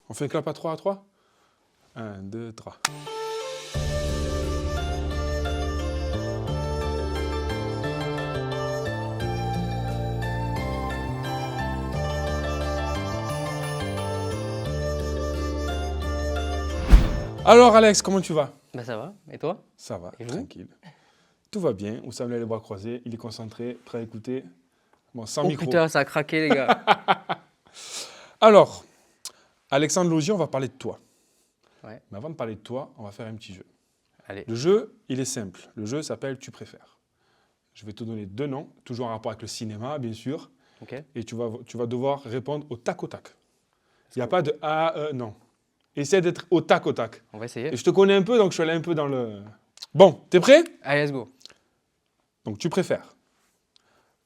On fait un clap à 3 à 3 1, 2, 3. Alors Alex, comment tu vas? Bah ça va, et toi? Ça va, Et vous? tranquille. Tout va bien, Oussam a les bras croisés, il est concentré, prêt à écouter. Bon, sans Oh micro. putain, ça a craqué les gars. Alors, Alexandre Logier, on va parler de toi. Ouais. Mais avant de parler de toi, on va faire un petit jeu. Allez, Le jeu, il est simple. Le jeu s'appelle Tu préfères. Je vais te donner 2 noms, toujours en rapport avec le cinéma, bien sûr. ok. Et tu vas devoir répondre au tac au tac. Il n'y a pas de non. Essaie d'être au tac au tac. On va essayer. Et je te connais un peu, donc je suis allé un peu dans le... Bon, t'es prêt? Allez, let's go. Donc tu préfères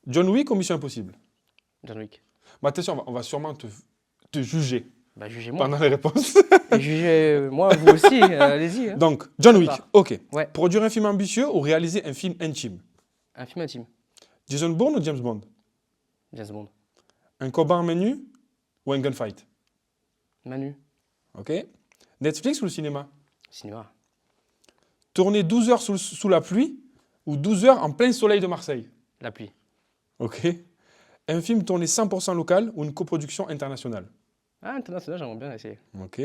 John Wick ou Mission Impossible? John Wick. Mais attention, on va sûrement te juger Bah jugez-moi. pendant les réponses. Et jugez-moi, vous aussi, allez-y. Hein. Donc, John Wick, D'accord. ok. Ouais. Produire un film ambitieux ou réaliser un film intime? Un film intime. Jason Bourne ou James Bond? James Bond. Un combat en menu ou un gunfight? Manu. Ok. Netflix ou le cinéma? Cinéma. Tourner 12 heures sous la pluie ou 12 heures en plein soleil de Marseille? La pluie. Ok. Un film tourné 100% local ou une coproduction internationale? Ah, international, j'aimerais bien essayer. Ok.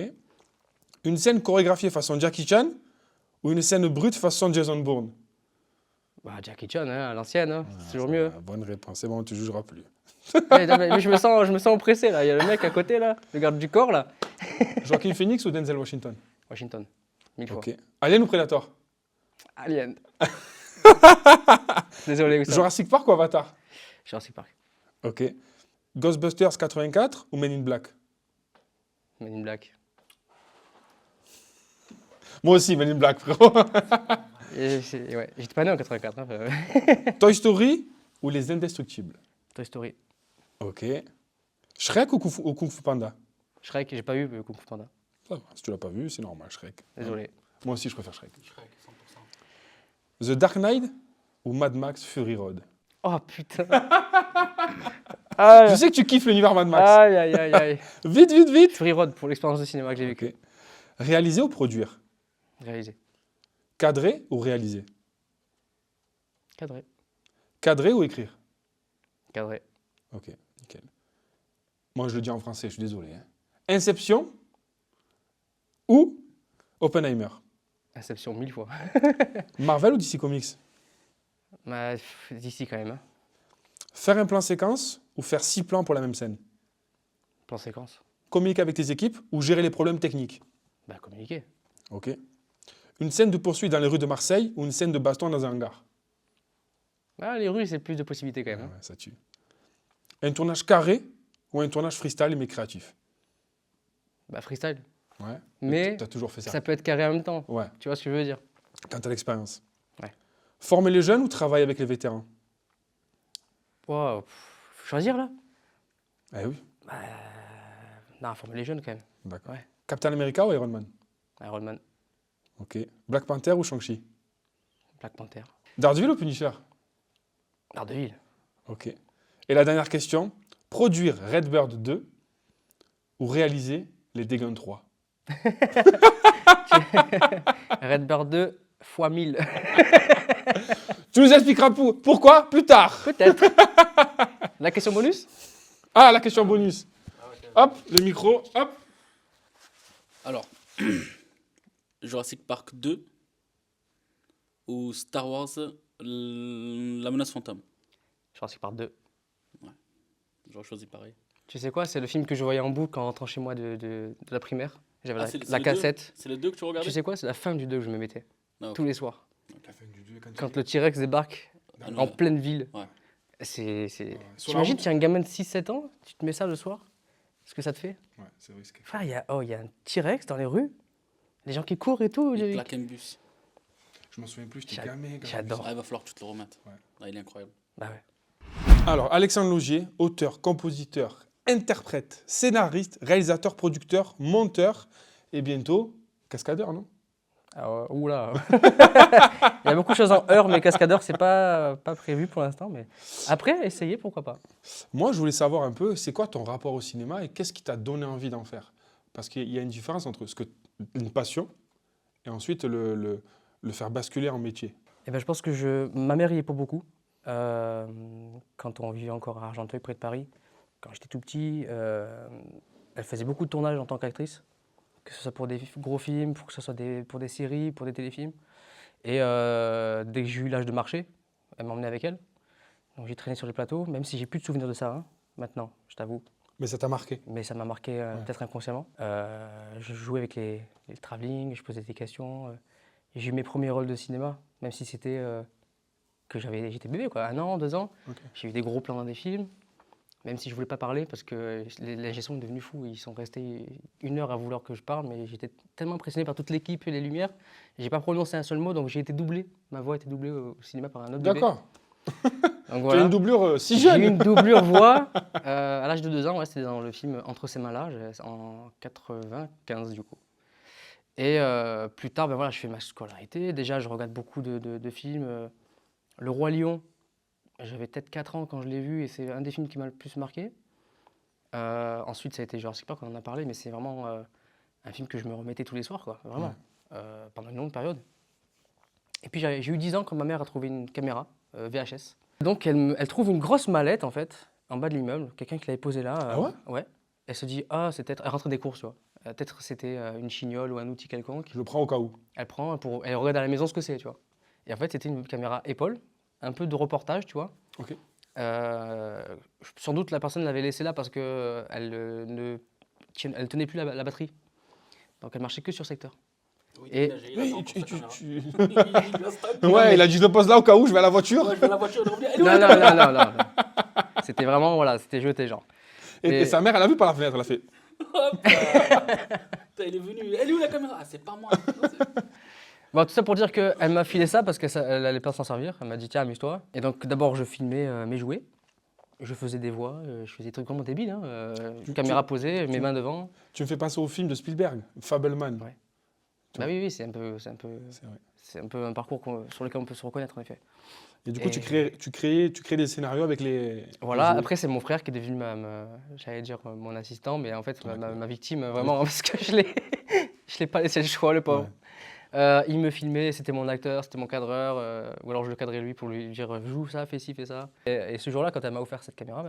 Une scène chorégraphiée façon Jackie Chan ou une scène brute façon Jason Bourne? Bah Jackie Chan, hein, à l'ancienne, hein. C'est toujours mieux. Bonne réponse. C'est bon, tu ne jugeras plus. Mais je me sens oppressé là. Il y a le mec à côté là, le garde du corps là. Joaquin Phoenix ou Denzel Washington? Washington. 1000 fois. Ok. Alien ou Predator? Alien. Désolé, Oussam. Jurassic Park ou Avatar? Jurassic Park. Ok. Ghostbusters 84 ou Men in Black? Men in Black. Moi aussi, Men in Black, frérot. Ouais, j'étais pas né en 84. Hein. Toy Story ou Les Indestructibles? Toy Story. Ok. Shrek ou Kung Fu Panda? Shrek, j'ai pas eu Kung Fu Panda. Ça va, si tu l'as pas vu, c'est normal, Shrek. Désolé. Moi aussi, je préfère Shrek. Shrek, 100%. The Dark Knight ou Mad Max Fury Road? Oh putain. Ah, Je sais que tu kiffes l'univers Mad Max. aïe, aïe, aïe, aïe. Vite, vite, vite. Free Road pour l'expérience de cinéma que j'ai vécue. Ok. Réaliser ou produire? Réalisé. Cadrer ou réaliser? Cadré. Cadrer ou écrire? Cadré. Ok, nickel. Moi, je le dis en français, je suis désolé. Hein. Inception ou Oppenheimer? Inception 1000 fois. Marvel ou DC Comics? Bah, d'ici quand même. Hein. Faire un plan séquence ou faire 6 plans pour la même scène? Plan séquence. Communiquer avec tes équipes ou gérer les problèmes techniques? Bah, communiquer. Ok. Une scène de poursuite dans les rues de Marseille ou une scène de baston dans un hangar? Ah, les rues, c'est plus de possibilités quand même. Hein. Ouais, ça tue. Un tournage carré ou un tournage freestyle mais créatif? Bah, freestyle. Ouais. Mais Tu as toujours fait ça. ça peut être carré en même temps. Ouais, Tu vois ce que je veux dire? quand tu as l'expérience. Ouais. Former les jeunes ou travailler avec les vétérans? Wow. Choisir là? Eh oui, Non, former les jeunes quand même. d'accord. Ouais. Captain America ou Iron Man? Iron Man, Ok. Black Panther ou Shang-Chi? Black Panther. Daredevil ou Punisher? Daredevil. Ok. Et la dernière question, produire Redbird 2 ou réaliser Les Dégâts 3? Redbird 2 x 1000. Tu nous expliqueras pourquoi plus tard. Peut-être. La question bonus? Ah, la question bonus. Hop, le micro, hop. Alors, Jurassic Park 2 ou Star Wars La menace fantôme. Jurassic Park 2. J'aurais choisi pareil. Tu sais quoi? C'est le film que je voyais en boucle en rentrant chez moi de la primaire. J'avais Ah, la c'est le cassette. C'est les deux que tu regardais? Tu sais quoi? C'est la fin du 2 que je me mettais. Ah, ok. Tous les soirs. La fin du 2, Quand le T-Rex débarque Ah, non, en pleine ville. Ouais. C'est... Sur la T'imagines, route. tu es un gamin de 6-7 ans, tu te mets ça le soir? Ce que ça te fait? Ouais, c'est risqué. Frère, il y a un T-Rex dans les rues. Les gens qui courent et tout. Il plaque un bus. Je m'en souviens plus, j'étais J'a- gamin. j'adore. Ah, il va falloir que tu te le remettes. Ouais. Ah, il est incroyable. Bah ouais. Alors, Alexandre Logier, auteur, compositeur, interprète, scénariste, réalisateur, producteur, monteur et bientôt cascadeur, non? Alors, oula. Il y a beaucoup de choses en heure, mais cascadeur, c'est pas prévu pour l'instant. Mais après, essayez, pourquoi pas. Moi, je voulais savoir un peu, c'est quoi ton rapport au cinéma et qu'est-ce qui t'a donné envie d'en faire? Parce qu'il y a une différence entre une passion et ensuite le faire basculer en métier. Eh ben, je pense que ma mère y est pour beaucoup. Quand on vivait encore à Argenteuil, près de Paris, quand j'étais tout petit, elle faisait beaucoup de tournages en tant qu'actrice, que ce soit pour des gros films, que ce soit pour des séries, pour des téléfilms. Et dès que j'ai eu l'âge de marcher, elle m'emmenait avec elle. Donc j'ai traîné sur les plateaux, même si j'ai plus de souvenirs de ça, hein, maintenant, je t'avoue. Mais ça t'a marqué. Mais ça m'a marqué peut-être inconsciemment. Je jouais avec les travelling, je posais des questions. Et j'ai eu mes premiers rôles de cinéma, même si c'était j'étais bébé, quoi, 1 an, 2 ans. Ok. J'ai eu des gros plans dans des films, même si je voulais pas parler parce que les gestions sont devenus fous. Ils sont restés 1 heure à vouloir que je parle, mais j'étais tellement impressionné par toute l'équipe et les lumières. J'ai pas prononcé un seul mot, donc j'ai été doublé. Ma voix a été doublée au cinéma par un autre bébé. D'accord. Donc Tu as voilà. une doublure si J'ai jeune. eu une doublure voix à l'âge de 2 ans, ouais, c'était dans le film Entre ces mains-là, en 95 du coup. Et plus tard, ben voilà, je fais ma scolarité. Déjà, je regarde beaucoup de films. Le Roi Lion, j'avais peut-être 4 ans quand je l'ai vu et c'est un des films qui m'a le plus marqué. Ensuite, ça a été Jurassic Park, on en a parlé, mais c'est vraiment un film que je me remettais tous les soirs, quoi, vraiment, pendant une longue période. Et puis j'ai eu 10 ans quand ma mère a trouvé une caméra VHS. Donc elle trouve une grosse mallette en fait, en bas de l'immeuble, quelqu'un qui l'avait posée là. Ah ouais? Ouais. Elle se dit, ah, c'est peut-être. Elle rentre des courses, tu vois. Peut-être c'était une chignole ou un outil quelconque. Je le prends au cas où. Elle prend elle regarde à la maison ce que c'est, tu vois. Et en fait, c'était une caméra épaule, un peu de reportage, tu vois. Ok. Sans doute la personne l'avait laissée là parce que elle tenait plus la batterie. Donc elle marchait que sur secteur. Oui, Et- Oui, Ouais, il a dit je le pose là au cas où je vais à la voiture. Ouais, je vais à la voiture, elle est revenue. Elle est où, Non, la non, caméra non, non, non. C'était vraiment, voilà, c'était jeté, genre. Et sa mère, elle a vu par la fenêtre, elle a fait. Hop là. Putain, elle est venue. Elle est où la caméra? Ah, c'est pas moi. Non, c'est- Bon, tout ça pour dire qu'elle m'a filé ça parce qu'elle allait pas s'en servir. Elle m'a dit, tiens, amuse-toi. Et donc, d'abord, je filmais mes jouets. Je faisais des voix, je faisais des trucs vraiment débiles. Hein. Caméra posée, mes mains devant. Tu me fais penser au film de Spielberg, Fableman. Ouais. Bah oui, oui, c'est un peu, C'est vrai. c'est un peu un parcours sur lequel on peut se reconnaître, en effet. Et du coup, Et- tu crées des scénarios avec les. Voilà, les jouets. après, c'est mon frère qui est devenu j'allais dire mon assistant, mais en fait, D'accord. ma victime, vraiment, parce que je l'ai pas laissé le choix, le pauvre. Il me filmait, c'était mon acteur, c'était mon cadreur, ou alors je le cadrais lui pour lui dire joue ça, fais ci, fais ça. Et ce jour-là, quand elle m'a offert cette caméra,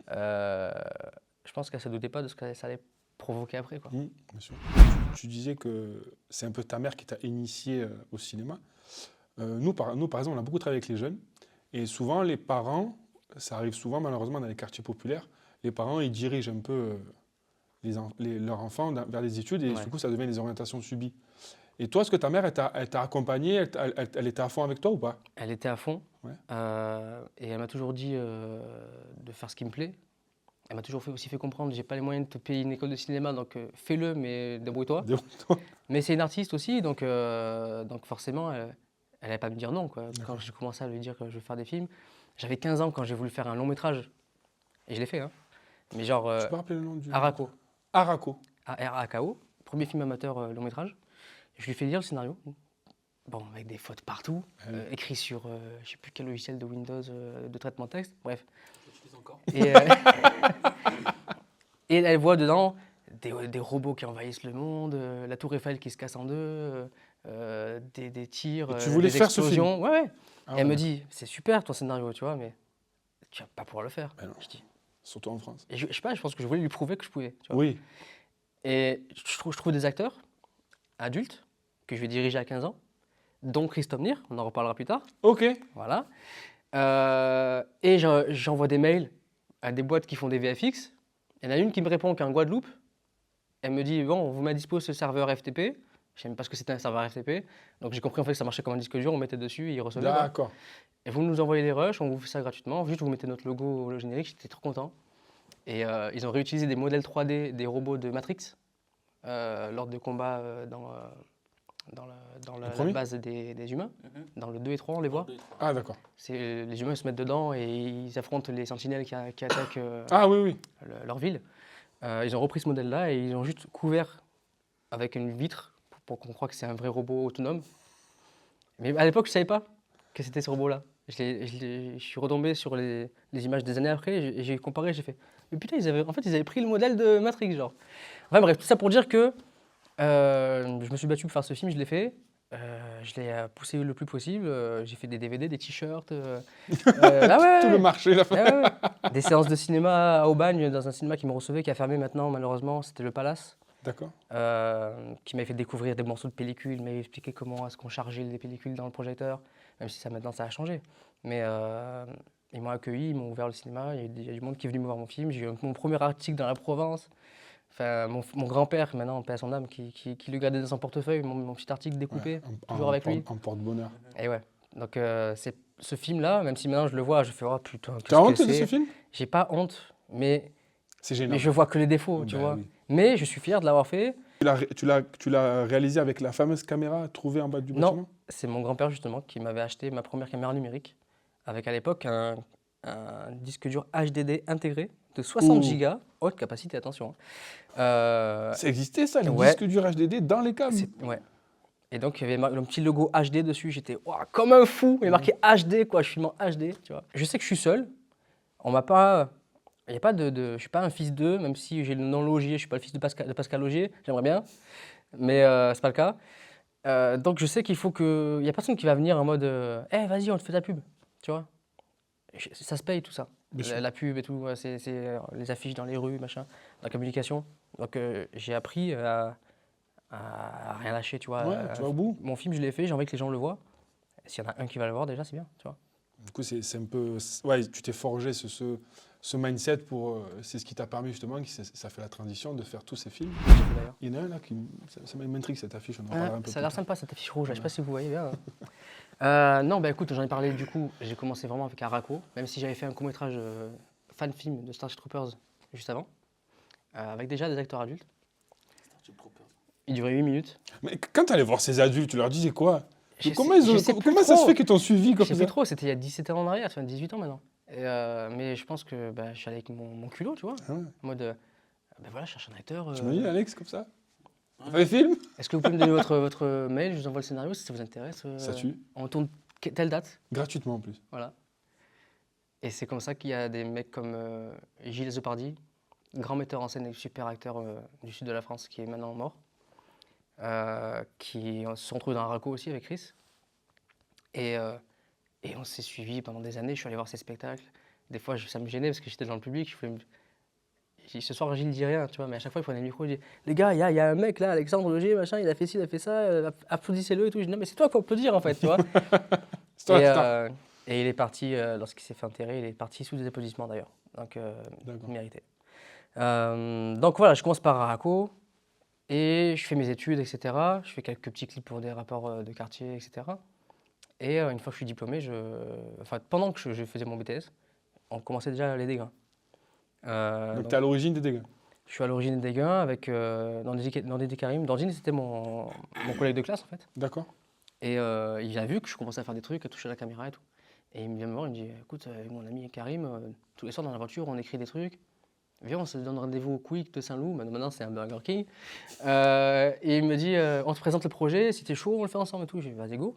je pense qu'elle ne se doutait pas de ce que ça allait provoquer après, quoi. Bien sûr. Tu disais que c'est un peu ta mère qui t'a initié au cinéma. Nous, par exemple, on a beaucoup travaillé avec les jeunes. Et souvent, les parents, ça arrive souvent malheureusement dans les quartiers populaires, les parents, ils dirigent un peu leurs enfants vers les études et Ouais. du coup, ça devient des orientations subies. Et toi, est-ce que ta mère, elle t'a accompagné, elle était à fond avec toi ou pas? Elle était à fond, Ouais. et elle m'a toujours dit de faire ce qui me plaît. Elle m'a toujours aussi fait comprendre, j'ai pas les moyens de te payer une école de cinéma, donc fais-le, mais débrouille-toi. Mais c'est une artiste aussi, donc forcément, elle n'allait pas me dire non, quoi. Quand j'ai commencé à lui dire que je veux faire des films, j'avais 15 ans quand j'ai voulu faire un long métrage, et je l'ai fait, hein. Mais genre Tu peux rappeler le nom du... Araco, Araco. A-R-A-K-O, premier film amateur long métrage. Je lui fais lire le scénario, bon, avec des fautes partout, écrit sur, je sais plus quel logiciel de Windows de traitement de texte, bref. J'utilise encore. Et, et elle voit dedans des robots qui envahissent le monde, la tour Eiffel qui se casse en deux, des tirs, Et tu voulais des faire ce film? explosions. Ouais, ouais. Ah Et elle ouais. me dit, c'est super ton scénario, tu vois, mais tu vas pas pouvoir le faire. Ben non. Je dis, Surtout en France. et je sais pas, je pense que je voulais lui prouver que je pouvais. Tu vois. Oui. Et je trouve des acteurs adultes que je vais diriger à 15 ans, dont Christophe Nir, on en reparlera plus tard. Ok. Voilà. Et j'envoie des mails à des boîtes qui font des VFX. Il y en a une qui me répond qu'un Guadeloupe. Elle me dit, bon, on vous met à dispo ce serveur FTP. Je ne savais même pas ce que c'était un serveur FTP. Donc j'ai compris en fait que ça marchait comme un disque dur, on mettait dessus et il recevait. quoi. D'accord. Et vous nous envoyez les rushs, on vous fait ça gratuitement. Juste vous mettez notre logo au générique, j'étais trop content. Et ils ont réutilisé des modèles 3D des robots de Matrix lors de combats dans la premier base des humains. Mhm. Dans le 2 et 3, on les voit. 2 et 3. Ah, d'accord. Les humains se mettent dedans et ils affrontent les sentinelles qui attaquent Ah, oui, oui. leur ville. Ils ont repris ce modèle-là et ils ont juste couvert avec une vitre pour qu'on croie que c'est un vrai robot autonome. Mais à l'époque, je ne savais pas que c'était ce robot-là. Je suis retombé sur les images des années après et j'ai comparé, j'ai fait Mais putain, en fait, ils avaient pris le modèle de Matrix, genre. Enfin bref, tout ça pour dire que je me suis battu pour faire ce film, je l'ai fait. Je l'ai poussé le plus possible. J'ai fait des DVD, des t-shirts. Ah ouais, Tout le marché, la ouais, ouais, ouais. Des séances de cinéma à Aubagne, dans un cinéma qui me recevait, qui a fermé maintenant, malheureusement. C'était le Palace. D'accord. Qui m'avait fait découvrir des morceaux de pellicule, m'avait expliqué comment est-ce qu'on chargeait les pellicules dans le projecteur, même si ça maintenant ça a changé. Mais ils m'ont accueilli, ils m'ont ouvert le cinéma, il y a du monde qui est venu me voir mon film, j'ai eu mon premier article dans la Provence. Enfin, mon grand-père, maintenant, paix à son âme, qui le gardait dans son portefeuille, mon petit article découpé, Ouais, toujours avec lui. En porte-bonheur. Et ouais, donc c'est ce film-là, même si maintenant je le vois, je fais « Oh putain, Tu as honte qu'est-ce que de ce c'est ?» film? J'ai pas honte, mais C'est gênant. je vois que les défauts, tu Ben vois. oui. Mais je suis fier de l'avoir fait. Tu l'as réalisé avec la fameuse caméra trouvée en bas du Non, bâtiment? c'est mon grand-père justement qui m'avait acheté ma première caméra numérique avec à l'époque un disque dur HDD intégré de 60 Ouh. Go, haute capacité, attention. Ça existait ça, les ouais. disques durs HDD dans les câbles? Ouais. Et donc il y avait le petit logo HD dessus, j'étais ouah, comme un fou, il y a marqué HD quoi, je filme en HD, tu vois. Je sais que je suis seul, on m'a pas... Il y a pas je suis pas un fils d'eux, même si j'ai le nom Logier, je suis pas le fils de Pascal Logier, j'aimerais bien, mais c'est pas le cas. Donc je sais qu'il faut que... Il y a personne qui va venir en mode hey, vas-y, on te fait ta pub, tu vois. Ça se paye tout ça. Bien sûr. La pub et tout, ouais, c'est les affiches dans les rues, machin, la communication. Donc j'ai appris à rien lâcher, tu vois. Ouais, tu vas au bout. Mon film, je l'ai fait, j'ai envie que les gens le voient. S'il y en a un qui va le voir déjà, c'est bien, tu vois. Du coup, c'est un peu... Ouais, tu t'es forgé ce mindset pour... c'est ce qui t'a permis justement, ça fait la transition de faire tous ces films. D'ailleurs. Il y en a un là qui... Ça m'intrigue cette affiche, on en parlera un peu Ça a plus l'air tard. sympa cette affiche rouge, je sais pas si vous voyez bien. Non, bah écoute, j'en ai parlé du coup, j'ai commencé vraiment avec Araco, même si j'avais fait un court-métrage fan film de Starship Troopers juste avant, avec déjà des acteurs adultes. Starship Troopers. Il durait 8 minutes. Mais quand tu allais voir ces adultes, tu leur disais quoi? Comment Je sais plus ça se trop. fait qu'ils t'ont suivi comme Je sais ça? plus trop, c'était il y a 17 ans en arrière, tu vois, 18 ans maintenant. Mais je pense que je suis allé avec mon culot, tu vois, Ah ouais. en mode, voilà, je cherche un acteur. Tu m'imagines Alex comme ça? On fait des films? Est-ce que vous pouvez me donner votre mail, je vous envoie le scénario si ça vous intéresse. Ça tue. On tourne telle date, Gratuitement en plus. voilà. Et c'est comme ça qu'il y a des mecs comme Gilles Zopardi, grand metteur en scène et super acteur du sud de la France qui est maintenant mort, qui se sont retrouvés dans un raco aussi avec Chris. Et on s'est suivis pendant des années, je suis allé voir ses spectacles. Des fois, ça me gênait parce que j'étais dans le public. Je dis, ce soir, Gilles dit rien, tu vois, mais à chaque fois, il prenait le micro, il dit les gars, il y a un mec là, Alexandre Logier, machin, il a fait ci, il a fait ça, applaudissez-le et tout. Je dis non, mais c'est toi qu'il faut applaudir en fait, tu vois. C'est toi, et, putain. et il est parti, lorsqu'il s'est fait enterrer, il est parti sous des applaudissements d'ailleurs, donc D'accord. mérité. Donc voilà, je commence par Araco et je fais mes études, etc. Je fais quelques petits clips pour des rapports de quartier, etc. Et une fois que je suis diplômé, pendant que je faisais mon BTS, on commençait déjà les dégâts. Donc t'es à l'origine des dégâts. Je suis à l'origine des dégâts avec Nandini Karim. Nandini, c'était mon collègue de classe en fait. D'accord. Et il a vu que je commençais à faire des trucs, à toucher la caméra et tout. Et il vient me voir, il me dit écoute, avec mon ami Karim, tous les soirs dans la voiture, on écrit des trucs. Viens, on se donne rendez-vous au Quick de Saint-Loup. Maintenant, c'est un Burger King. Et il me dit on te présente le projet, si t'es chaud, on le fait ensemble et tout. J'ai dit vas-y, go.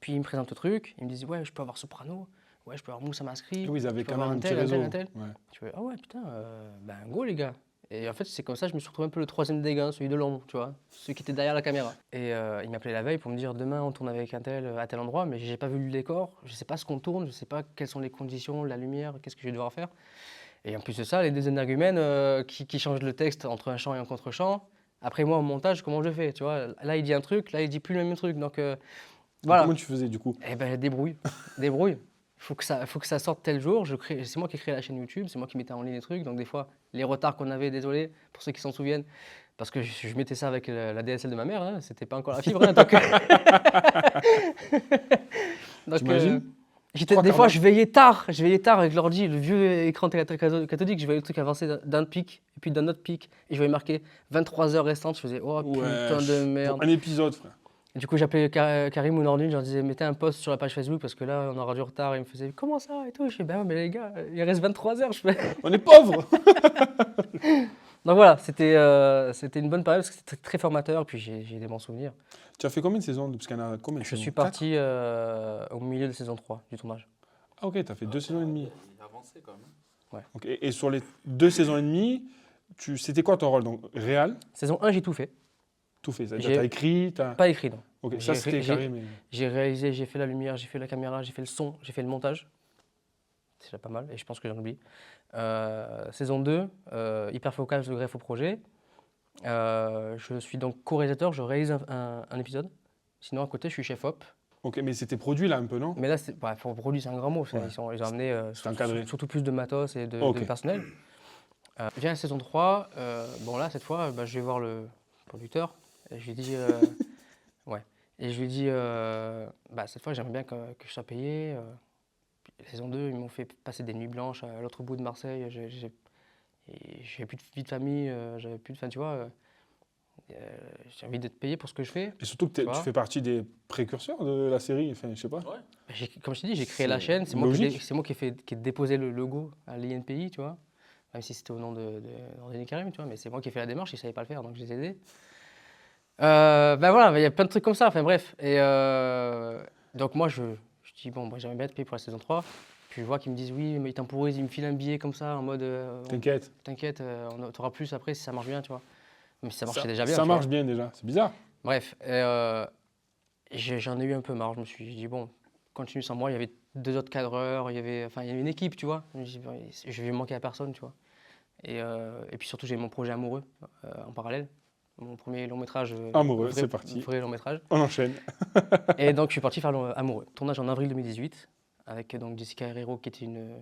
Puis il me présente le truc, il me dit ouais, je peux avoir Soprano, ouais, je peux avoir Moussa Mascri. Oui, ils avaient je peux quand même avoir un petit réseau. tel. Ouais. Je fais ah ouais, putain, go les gars. Et en fait, c'est comme ça que je me suis retrouvé un peu le troisième dégât, celui de l'ombre, tu vois, celui qui était derrière la caméra. Et il m'appelait la veille pour me dire demain on tourne avec un tel à tel endroit, mais j'ai pas vu le décor, je sais pas ce qu'on tourne, je sais pas quelles sont les conditions, la lumière, qu'est-ce que je vais devoir faire. Et en plus de ça, les deux énergumènes qui changent le texte entre un chant et un contre-chant. Après moi, au montage, comment je fais, tu vois. Là, il dit un truc, là, il dit plus le même truc, donc voilà. Comment tu faisais du coup? Eh ben, débrouille. Il faut que ça sorte tel jour. C'est moi qui ai créé la chaîne YouTube, c'est moi qui mettais en ligne les trucs. Donc des fois, les retards qu'on avait, désolé, pour ceux qui s'en souviennent, parce que je mettais ça avec la DSL de ma mère, hein, c'était pas encore la fibre. Hein, donc, T'imagines? des fois, je veillais tard avec l'ordi, le vieux écran cathodique, je voyais le truc avancer d'un pic, et puis d'un autre pic, et je voyais marqué 23 heures restantes, je faisais oh putain de merde. Pour un épisode, frère. Et du coup, j'appelais Karim ou Nordine, je leur disais mettez un post sur la page Facebook parce que là, on aura du retard. Et il me faisait comment ça et tout. Je fais ben mais les gars, il reste 23 heures. Je fais... On est pauvres. Donc voilà, c'était une bonne période parce que c'était très formateur. Puis j'ai des bons souvenirs. Tu as fait combien de saisons? Parce qu'il y en a combien de Je saisons? suis parti au milieu de saison 3 du tournage. Ah ok, tu as fait 2 saisons et demie. Il a avancé quand même. Ouais. Ok. Et sur les 2 saisons et demie, c'était quoi ton rôle? Donc, réal, Saison 1, j'ai tout fait. tout fait. J'ai- T'as écrit, t'as... Pas écrit, non. Ok, J'ai ça c'était j'ai- carré, mais... J'ai réalisé, j'ai fait la lumière, j'ai fait la caméra, j'ai fait le son, j'ai fait le montage. C'est déjà pas mal, et je pense que j'en oublie. Saison 2, hyper focal, je greffe au projet. Je suis donc co-réalisateur, je réalise un épisode. Sinon, à côté, je suis chef-op. Ok, mais c'était produit là un peu, non? Mais là, pour produit, c'est un grand mot. Ouais. Ils ont amené C'est encadré. surtout plus de matos et de Ok. personnel. Vient la saison 3. Bon, là, cette fois, je vais voir le producteur. Et je lui dis. Ouais. Et je lui dis cette fois, j'aimerais bien que je sois payé. Puis, saison 2, ils m'ont fait passer des nuits blanches à l'autre bout de Marseille. J'avais plus de vie de famille. J'avais plus de. Enfin, tu vois, j'ai envie d'être payé pour ce que je fais. Et surtout que Tu tu vois. fais partie des précurseurs de la série, enfin, je sais pas. Ouais. Comme je t'ai dit, j'ai créé la C'est chaîne. logique. C'est moi qui ai déposé le logo à l'INPI, tu vois. Même si c'était au nom d'Anthony Karim, tu vois. Mais c'est moi qui ai fait la démarche, ils ne savaient pas le faire, donc je les ai aidés. Voilà, il y a plein de trucs comme ça, enfin bref. Et donc moi, je dis, bon, moi, j'aimerais bien être payé pour la saison 3. Puis je vois qu'ils me disent, oui, mais ils temporisent, ils me filent un billet comme ça, en mode, T'inquiète. t'inquiète, on t'aura plus après si ça marche bien, tu vois. Mais ça marchait déjà bien. Ça tu vois. marche bien déjà, c'est bizarre. Bref, j'en ai eu un peu marre. Je me suis dit, bon, continue sans moi. Il y avait 2 autres cadreurs, il y avait une équipe, tu vois. Je me dis, bon, je vais manquer à personne, tu vois. Et puis surtout, j'ai mon projet amoureux en parallèle. Mon premier long métrage. Amoureux, c'est parti. Vrai long métrage. On enchaîne. Et donc, je suis parti faire Amoureux. Tournage en avril 2018, avec donc Jessica Herrero, qui était une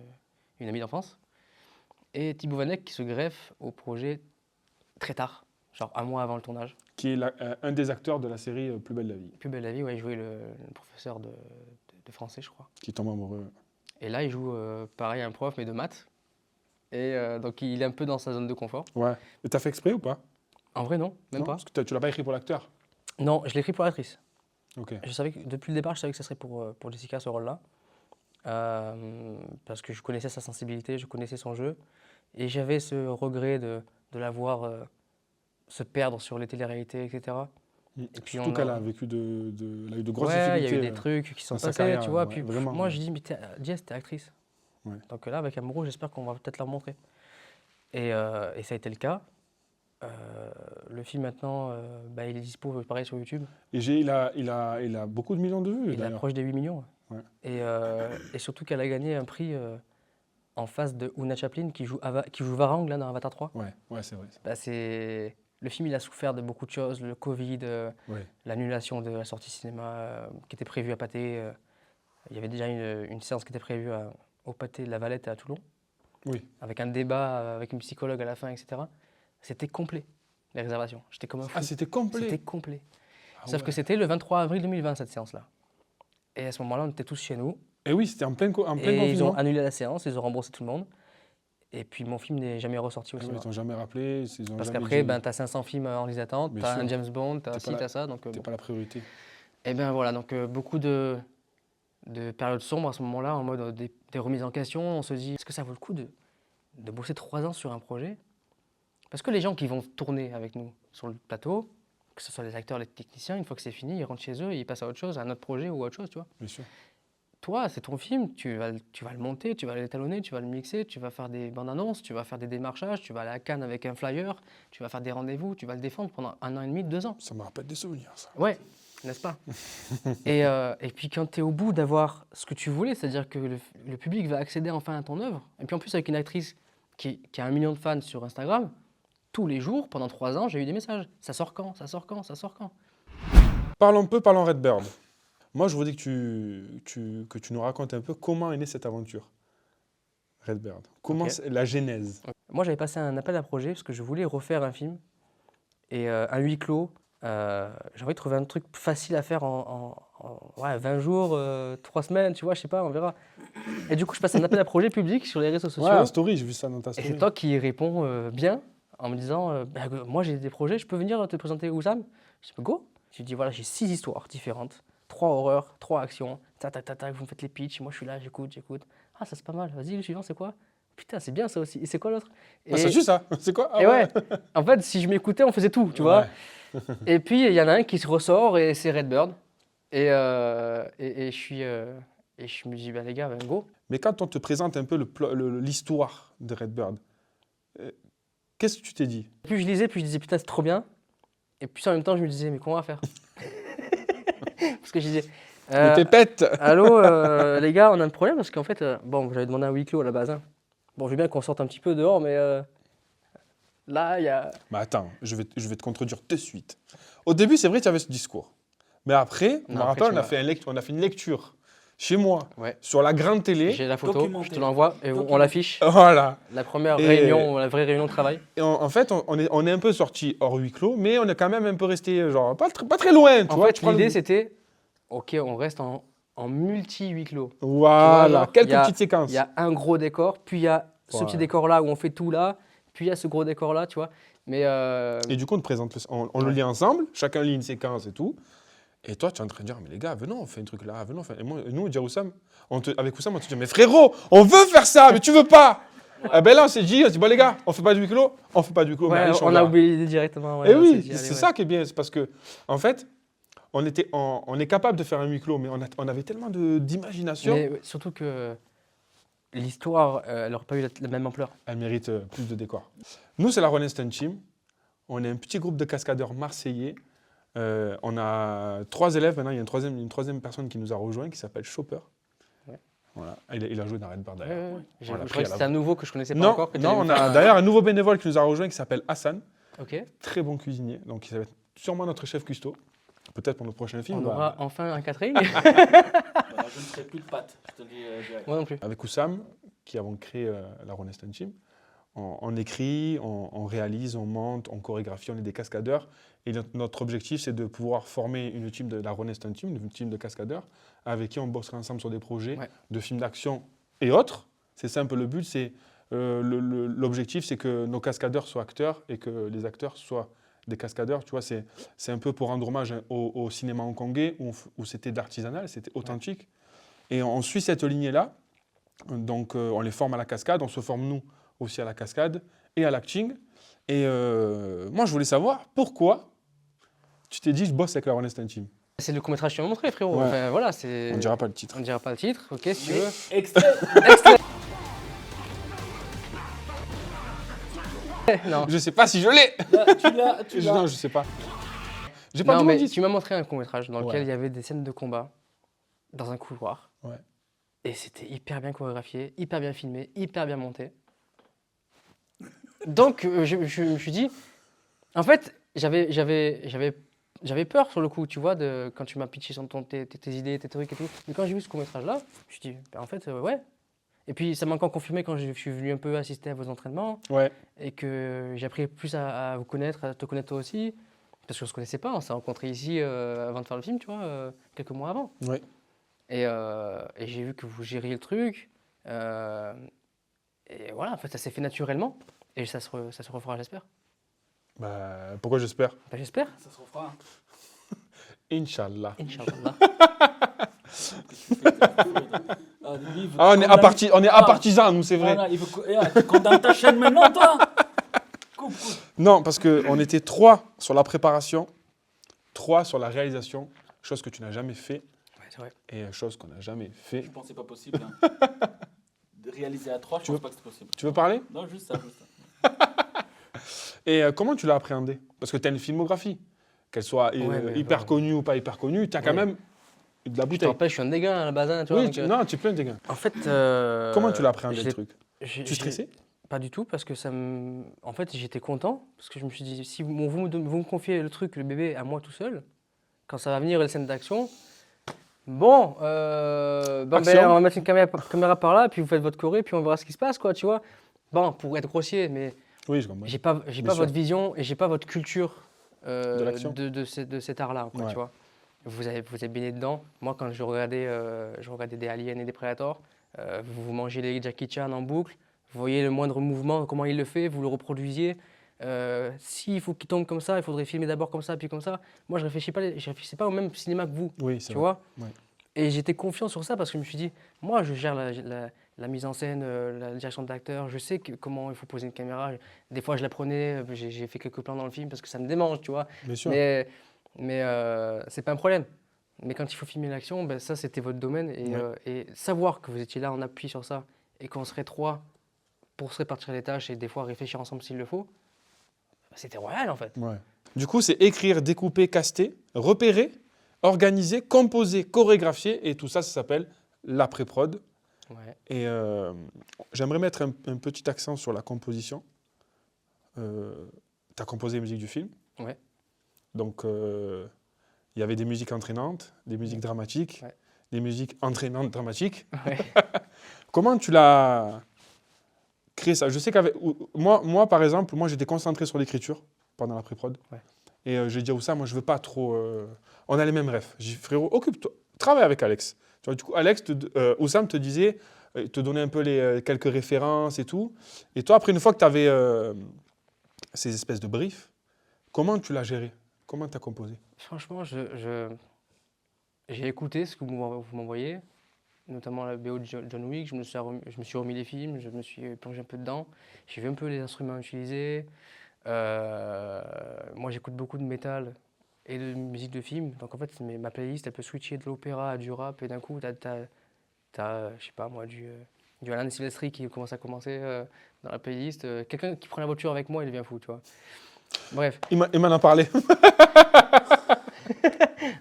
amie d'enfance, et Thibaut Vanek, qui se greffe au projet très tard, genre un mois avant le tournage. Qui est un des acteurs de la série Plus belle la vie, Plus belle la vie, ouais, il jouait le professeur de français, je crois. qui tombe amoureux. Et là, il joue pareil un prof, mais de maths. Et donc, il est un peu dans sa zone de confort. Ouais. Et t'as fait exprès ou pas? En vrai, non, même Non pas. Parce que tu l'as pas écrit pour l'acteur. Non, je l'ai écrit pour l'actrice. Ok. Je savais que, depuis le départ, je savais que ce serait pour Jessica, ce rôle-là. Parce que je connaissais sa sensibilité, je connaissais son jeu. Et j'avais ce regret de la voir se perdre sur les téléréalités, etc. Et puis Surtout qu'elle a vécu elle a eu de grosses ouais, difficultés. il y a eu des trucs qui sont dans sa passés, carrière, tu vois. ouais, Puis vraiment, moi, ouais. je dis, mais Jess, t'es actrice. Ouais. Donc là, avec Amoureux, j'espère qu'on va peut-être la remontrer. Et ça a été le cas. Le film maintenant, il est dispo pareil sur YouTube. Et il a beaucoup de millions de vues, Il d'ailleurs. approche des 8 millions. Ouais. Et surtout qu'elle a gagné un prix en face de Oona Chaplin qui joue Varang là, dans Avatar 3. Ouais, c'est vrai. Le film, il a souffert de beaucoup de choses, le Covid, Ouais. l'annulation de la sortie cinéma qui était prévue à Pathé. Il y avait déjà une séance qui était prévue au Pathé de la Valette à Toulon, Oui. avec un débat avec une psychologue à la fin, etc. C'était complet, les réservations. J'étais comme un fou. Ah, c'était complet. C'était complet. Ah Sauf ouais. que c'était le 23 avril 2020, cette séance-là. Et à ce moment-là, on était tous chez nous. Et oui, c'était en plein Et confinement. ils ont annulé la séance, ils ont remboursé tout le monde. Et puis mon film n'est jamais ressorti au Ah ouais, cinéma. ils t'ont jamais rappelé. Ils ont Parce jamais qu'après, dit, tu as 500 films en liste d'attente, Bien tu as sûr. un James Bond, tu as T'es ci, pas tu as ça. Donc, C'était pas la priorité. Et bien voilà, donc beaucoup de périodes sombres à ce moment-là, en mode des remises en question. On se dit, est-ce que ça vaut le coup de bosser 3 ans sur un projet? Parce que les gens qui vont tourner avec nous sur le plateau, que ce soit les acteurs, les techniciens, une fois que c'est fini, ils rentrent chez eux et ils passent à autre chose, à un autre projet ou à autre chose, tu vois. Bien sûr. Toi, c'est ton film, tu vas le monter, tu vas l'étalonner, tu vas le mixer, tu vas faire des bandes annonces, tu vas faire des démarchages, tu vas aller à Cannes avec un flyer, tu vas faire des rendez-vous, tu vas le défendre pendant 1 an et demi, 2 ans. Ça me rappelle des souvenirs, ça. Ouais, n'est-ce pas? Et puis quand tu es au bout d'avoir ce que tu voulais, c'est-à-dire que le public va accéder enfin à ton œuvre, et puis en plus avec une actrice qui a 1 million de fans sur Instagram, tous les jours, pendant 3 ans, j'ai eu des messages. Ça sort quand? Ça sort quand? Ça sort quand? Parlons Redbird. Moi, je voudrais que tu nous racontes un peu comment est née cette aventure. Redbird. Comment Ok. c'est la genèse? Moi, j'avais passé un appel à projet parce que je voulais refaire un film et un huis clos. J'ai envie de trouver un truc facile à faire en 20 jours, 3 semaines, tu vois, je sais pas, on verra. Et du coup, je passe un appel à projet public sur les réseaux sociaux. Ouais, en story, j'ai vu ça dans ta Et story. c'est toi qui réponds bien en me disant moi j'ai des projets, je peux venir te présenter Oussam? Je dis go. Je dis voilà, j'ai 6 histoires différentes, 3 horreurs, 3 actions, tac, vous me faites les pitchs, moi je suis là, j'écoute. Ah, ça c'est pas mal, vas-y, le suivant c'est quoi? Putain, c'est bien ça aussi. Et c'est quoi l'autre? Ah, c'est juste ça. C'est quoi? Ah Et ouais, en fait, si je m'écoutais, on faisait tout, tu vois. Ouais. Et puis il y en a un qui se ressort et c'est Redbird. Et je me dis, bah, les gars, ben, go. Mais quand on te présente un peu l'histoire de Redbird, qu'est-ce que tu t'es dit? Plus je lisais, plus je disais putain, c'est trop bien. Et puis en même temps, je me disais, mais comment on va faire? Parce que je disais, Les pépettes. allô, les gars, on a un problème parce qu'en fait, bon, j'avais demandé un huis clos à la base. Hein. Bon, je veux bien qu'on sorte un petit peu dehors, mais là, il y a. Mais attends, je vais te contredire de suite. Au début, c'est vrai que tu avais ce discours. Mais après, je me Non, après, rappelle, tu on a fait une lecture chez moi, Ouais. sur la grande télé. J'ai la photo, je te Documentaire. l'envoie et on l'affiche. Voilà. La première Et- réunion, la vraie réunion de travail. Et en fait, on est un peu sorti hors huis clos, mais on est quand même un peu resté, genre, pas très loin, tu En vois. fait, tu prends l'idée, le- c'était, ok, on reste en multi-huis clos. Voilà, Tu vois, genre, quelques il y a- petites séquences. Il y a un gros décor, puis il y a ce Voilà. petit décor-là où on fait tout là, puis il y a ce gros décor-là, tu vois. Mais Et du coup, on te présente, on le lit ensemble, chacun lit une séquence et tout. Et toi, tu es en train de dire, mais les gars, venons, on fait un truc là, venons. Et moi, nous, on dit à Oussam, avec Oussam, on te dit, mais frérot, on veut faire ça, mais tu veux pas. Eh ben là, on s'est dit, bon les gars, on fait pas du huis clos, on fait pas du huis clos, mais ouais, allez, on a verra. oublié l'idée directement. Ouais, Et on s'est oui, dit, allez, c'est ouais. ça qui est bien, c'est parce que, en fait, on est capable de faire un huis clos, mais on avait tellement d'imagination. Mais ouais, surtout que l'histoire, elle n'aurait pas eu la même ampleur. Elle mérite plus de décor. Nous, c'est la Rolling Stone Team. On est un petit groupe de cascadeurs marseillais. On a 3 élèves maintenant. Il y a une troisième personne qui nous a rejoint qui s'appelle Chopper. Ouais. Voilà. Il a joué dans Redbird Ouais, d'ailleurs. ouais, ouais. On l'a Je pris croyais à que la- c'était un nouveau que je connaissais pas Non, encore. Que non, t'allais on me a faire d'ailleurs un nouveau bénévole qui nous a rejoint qui s'appelle Hassan. Ok. Très bon cuisinier. Donc, il va être sûrement notre chef cuistot. Peut-être pour notre prochain film. On bah, aura enfin un catering. Voilà, je ne ferai plus de pâtes, je te le dis direct. Moi non plus. Avec Oussam, qui avons créé la Rolling Stone Team, on écrit, on réalise, on monte, on chorégraphie, on est des cascadeurs. Et notre objectif, c'est de pouvoir former une team de la Rolling Stone Team, une team de cascadeurs, avec qui on bossera ensemble sur des projets Ouais. de films d'action et autres. C'est ça un peu le but, c'est l'objectif, c'est que nos cascadeurs soient acteurs et que les acteurs soient des cascadeurs. Tu vois, c'est un peu pour rendre hommage au cinéma hongkongais où c'était de l'artisanal, c'était authentique. Et on suit cette lignée-là. Donc, on les forme à la cascade, on se forme nous aussi à la cascade et à l'acting. Et moi, je voulais savoir pourquoi tu t'es dit, je bosse avec la Rolling Stone Team. C'est le court-métrage que tu m'as montré, frérot. Ouais. Enfin, voilà, c'est. On ne dira pas le titre. On ne dira pas le titre, ok, si tu Mais veux. extrait, Extrait. Non. Je sais pas si je l'ai. là, tu l'as. Non, je sais pas. J'ai pas Non, tout mais dit. tu m'as montré un court-métrage dans lequel Ouais. il y avait des scènes de combat dans un couloir. Ouais. Et c'était hyper bien chorégraphié, hyper bien filmé, hyper bien monté. Donc, je me suis dit, en fait, j'avais peur sur le coup, tu vois, quand tu m'as pitché sur tes idées, tes trucs et tout. Mais quand j'ai vu ce court-métrage-là, je me suis dit, ben, en fait, ouais. Et puis, ça m'a encore confirmé quand je suis venu un peu assister à vos entraînements Ouais. et que j'ai appris plus à vous connaître, à te connaître toi aussi. Parce qu'on ne se connaissait pas, on s'est rencontrés ici avant de faire le film, tu vois, quelques mois avant. Ouais. Et j'ai vu que vous gériez le truc. Et voilà, en fait, ça s'est fait naturellement. Et ça se refera, j'espère. Bah, pourquoi j'espère? Bah, j'espère, Ça se refera. Inch'Allah. Inch'Allah. Ah, lui, il veut Ah, condamner- on est à partisans, nous, c'est vrai. Voilà, il veut tu condamnes ta chaîne maintenant, toi. Coupe. Non, parce qu'on était 3 sur la préparation, 3 sur la réalisation, chose que tu n'as jamais fait Ouais, c'est vrai. et chose qu'on n'a jamais fait. Je pense que c'est pas possible. Hein. De réaliser à 3, je Tu pense veux- pas que c'est possible. Tu veux parler? Non, juste ça, juste ça. Et comment tu l'as appréhendé? Parce que tu as une filmographie, qu'elle soit Ouais, mais hyper bon. connue ou pas hyper connue, tu as quand Ouais. même de la Je te bouteille. rappelle, je suis un dégain à la base, hein, tu vois. Oui, donc, non, tu es plein de gars. en fait, Comment tu l'as appréhendé je le l'ai- truc? j'ai- Tu j'ai- stressais? Pas du tout, parce que en fait, j'étais content, parce que je me suis dit, si vous me confiez le truc, le bébé, à moi tout seul, quand ça va venir les scènes d'action, bon, Action. on va mettre une caméra par là, puis vous faites votre choré, puis on verra ce qui se passe, quoi, tu vois. Bon, pour être grossier, mais Oui, je comprends. j'ai pas Bien votre sûr. vision et j'ai pas votre culture De l'action. de cet art-là, quoi, Ouais. tu vois. Vous êtes baigné dedans. Moi, quand je regardais des Aliens et des Predators, vous mangez les Jackie Chan en boucle, vous voyez le moindre mouvement, comment il le fait, vous le reproduisiez. S'il faut qu'il tombe comme ça, il faudrait filmer d'abord comme ça, puis comme ça. Moi, je réfléchissais pas au même cinéma que vous, Oui, c'est tu vrai. vois. Ouais. Et j'étais confiant sur ça parce que je me suis dit, moi, je gère la mise en scène, la direction de l'acteur, je sais comment il faut poser une caméra. Des fois, je la prenais, j'ai fait quelques plans dans le film parce que ça me démange, tu vois. Bien sûr. Mais c'est pas un problème. Mais quand il faut filmer l'action, ben, ça, c'était votre domaine. Ouais. Et savoir que vous étiez là en appui sur ça et qu'on serait 3 pour se répartir les tâches et des fois réfléchir ensemble s'il le faut, c'était royal en fait. Ouais. Du coup, c'est écrire, découper, caster, repérer, organiser, composer, chorégraphier, et tout ça, ça s'appelle la pré-prod. Ouais. Et j'aimerais mettre un petit accent sur la composition. Tu as composé les musiques du film. Ouais. Donc, il y avait des musiques entraînantes, des musiques dramatiques, Ouais. des musiques entraînantes, dramatiques. Ouais. Comment tu l'as créé ça? Je sais qu'avec moi, par exemple, moi, j'étais concentré sur l'écriture pendant la pré-prod. Ouais. Et j'ai dit à Oussam, moi, je veux pas trop... On a les mêmes rêves. J'ai dit, frérot, occupe-toi, travaille avec Alex. Tu vois, du coup, Oussam te disait, te donnait un peu quelques références et tout. Et toi, après, une fois que tu avais ces espèces de briefs, comment tu l'as géré? Comment tu as composé? Franchement, j'ai écouté ce que vous m'envoyez, notamment la BO de John Wick. Je me suis remis les films, je me suis plongé un peu dedans. J'ai vu un peu les instruments utilisés. Moi, j'écoute beaucoup de métal et de musique de film. Donc, en fait, ma playlist, elle peut switcher de l'opéra à du rap. Et d'un coup, t'as, je sais pas moi, du Alan Silvestri qui commence à commencer dans la playlist. Quelqu'un qui prend la voiture avec moi, il devient fou, tu vois. Bref. Il m'en a parlé.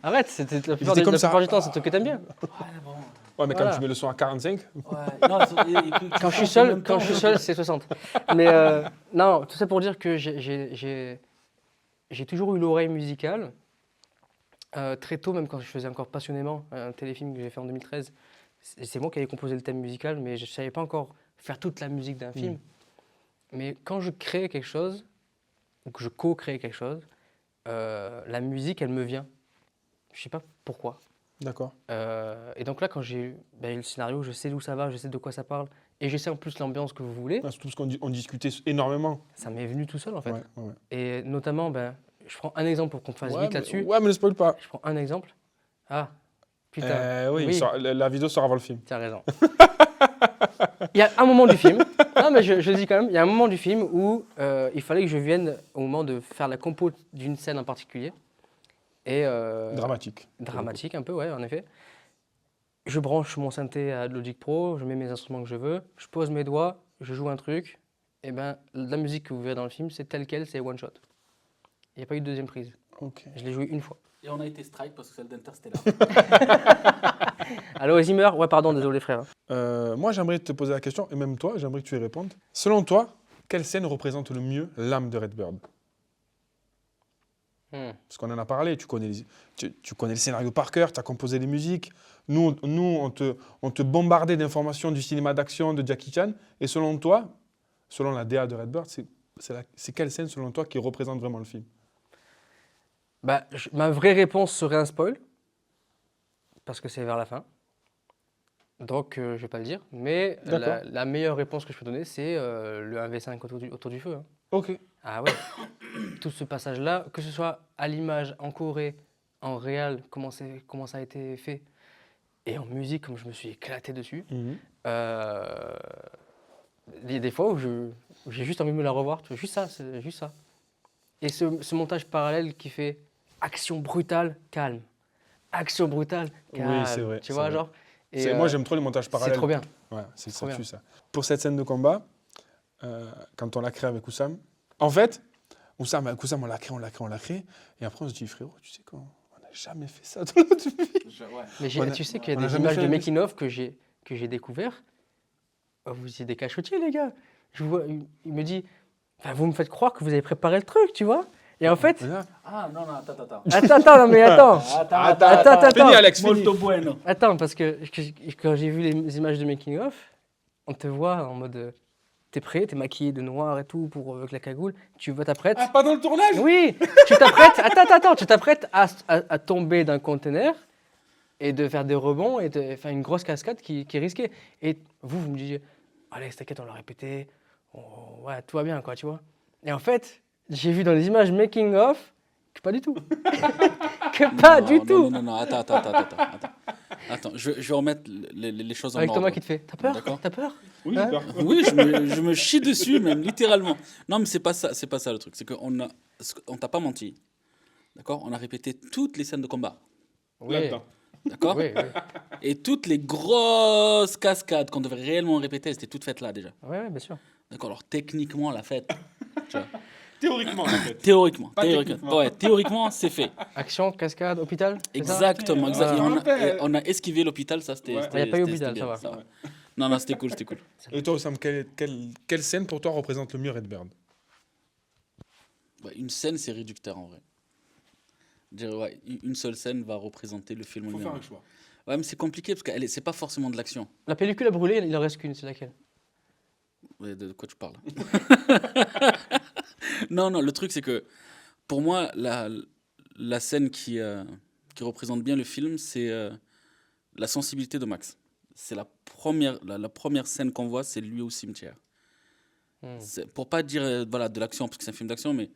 Arrête, c'était la était comme la ça. plupart du temps, c'est un truc que t'aimes bien. Ouais, bon. Ouais, mais Voilà. quand tu mets le son à 45, Ouais. Non, Quand je suis seul, c'est 60. Mais non, tout ça pour dire que j'ai toujours eu l'oreille musicale. Très tôt, même quand je faisais encore passionnément un téléfilm que j'ai fait en 2013, c'est moi qui avais composé le thème musical, mais je ne savais pas encore faire toute la musique d'un film. Mais quand je crée quelque chose, ou que je co-crée quelque chose, la musique, elle me vient. Je ne sais pas pourquoi. d'accord. Et donc là, quand j'ai eu le scénario, je sais d'où ça va, je sais de quoi ça parle, et je sais en plus l'ambiance que vous voulez, Surtout parce on discutait énormément. ça m'est venu tout seul en fait. Ouais, ouais. Et notamment, je prends un exemple pour qu'on fasse Ouais, vite mais, là-dessus. ouais, mais ne spoil pas. Je prends un exemple. Ah, putain. Oui, Oui. la vidéo sort avant le film. Tu as raison. Il y a un moment du film, non mais je le dis quand même, il y a un moment du film où il fallait que je vienne au moment de faire la compo d'une scène en particulier. Et, Dramatique. dramatique un peu, ouais, en effet. Je branche mon synthé à Logic Pro, je mets mes instruments que je veux, je pose mes doigts, je joue un truc. Et ben, la musique que vous verrez dans le film, c'est telle quelle, c'est one shot. Il n'y a pas eu de deuxième prise. Ok. Je l'ai joué une fois. Et on a été strike parce que celle d'Interstellar. Allô, Zimmer? Ouais, pardon, désolé frère. Moi, j'aimerais te poser la question, et même toi, j'aimerais que tu y répondes. Selon toi, quelle scène représente le mieux l'âme de Redbird? Parce qu'on en a parlé, tu connais le scénario par cœur, tu as composé les musiques. Nous on te bombardait d'informations du cinéma d'action de Jackie Chan. Et selon toi, selon la DA de Redbird, c'est quelle scène, selon toi, qui représente vraiment le film? Bah, ma vraie réponse serait un spoil, parce que c'est vers la fin. Donc, je ne vais pas le dire. Mais D'accord. la meilleure réponse que je peux donner, c'est le 1v5 autour du feu. Hein. Ok. Ah ouais. Tout ce passage-là, que ce soit à l'image, en Corée, en réel, comment ça a été fait, et en musique, comme je me suis éclaté dessus. Mhm. Il y a des fois où j'ai juste envie de me la revoir. Tu vois, juste ça, c'est juste ça. Et ce montage parallèle qui fait action brutale, calme. Action brutale, calme. Oui, c'est vrai. Tu vois, vrai. genre. Et, Moi, j'aime trop les montages parallèles. c'est trop bien. Ouais, c'est Trop ça bien. tue ça. Pour cette scène de combat, quand on l'a créé avec Oussam, en fait, Oussam, on l'a créé, et après on se dit, frérot, tu sais quoi, on n'a jamais fait ça dans notre vie. Ouais. Mais tu sais qu'il y on a a des jamais images fait de un- making-of que j'ai découvert. Oh, vous étiez des cachotiers, les gars. Je vois, il me dit, enfin, vous me faites croire que vous avez préparé le truc, tu vois. Et en fait, Voilà. Ah, non, non, attends. attends, non, mais attends. Attends. Fini, Alex, fini. Molto bueno. Attends, parce que quand j'ai vu les images de making-of, on te voit en mode, t'es prêt, t'es maquillé de noir et tout avec la cagoule, tu t'apprêtes. Ah, pas dans le tournage? Oui, tu t'apprêtes, attends, tu t'apprêtes à tomber d'un conteneur et de faire des rebonds et de faire une grosse cascade qui est risquée. Et vous me disiez, Alex, t'inquiète, on l'a répété, ouais, tout va bien, quoi, tu vois. Et en fait, j'ai vu dans les images making of que pas du tout. Que pas du tout. Non, attends. Attends, je vais remettre les choses en Avec ordre. Thomas qui te fait, t'as peur? D'accord. T'as peur? Oui, Hein? j'ai peur. Oui, je me chie dessus, même littéralement. Non, mais c'est pas ça le truc. C'est on t'a pas menti. D'accord? On a répété toutes les scènes de combat. Oui, là-dedans. D'accord? oui, oui. Et toutes les grosses cascades qu'on devait réellement répéter, elles étaient toutes faites là déjà. Ouais, ouais, bien sûr. D'accord? Alors techniquement, on l'a faite. Tu vois. Théoriquement, en fait. Théoriquement. Pas techniquement. Ouais, théoriquement, c'est fait. Action, cascade, hôpital, c'est ça? Exactement, Ok, exact. ouais. Et Je me rappelle. on a esquivé l'hôpital, ça c'était. Ouais. c'était- Il n'y a pas eu c'était- hôpital, c'était ça bien, va. Non, non, c'était cool, c'était cool. Et toi, Sam, quelle scène pour toi représente le mieux Redbird? Ouais, une scène, c'est réducteur en vrai. Dire, ouais, une seule scène va représenter le film Il faut lui-même. faire un choix. Ouais, mais c'est compliqué parce que c'est pas forcément de l'action. La pellicule a brûlé, il en reste qu'une, c'est laquelle? Ouais, de quoi tu parles? Non, non, le truc c'est que pour moi, la scène qui représente bien le film, c'est la sensibilité de Max. C'est la première scène qu'on voit, c'est lui au cimetière. Pour pas dire voilà, de l'action, parce que c'est un film d'action, mais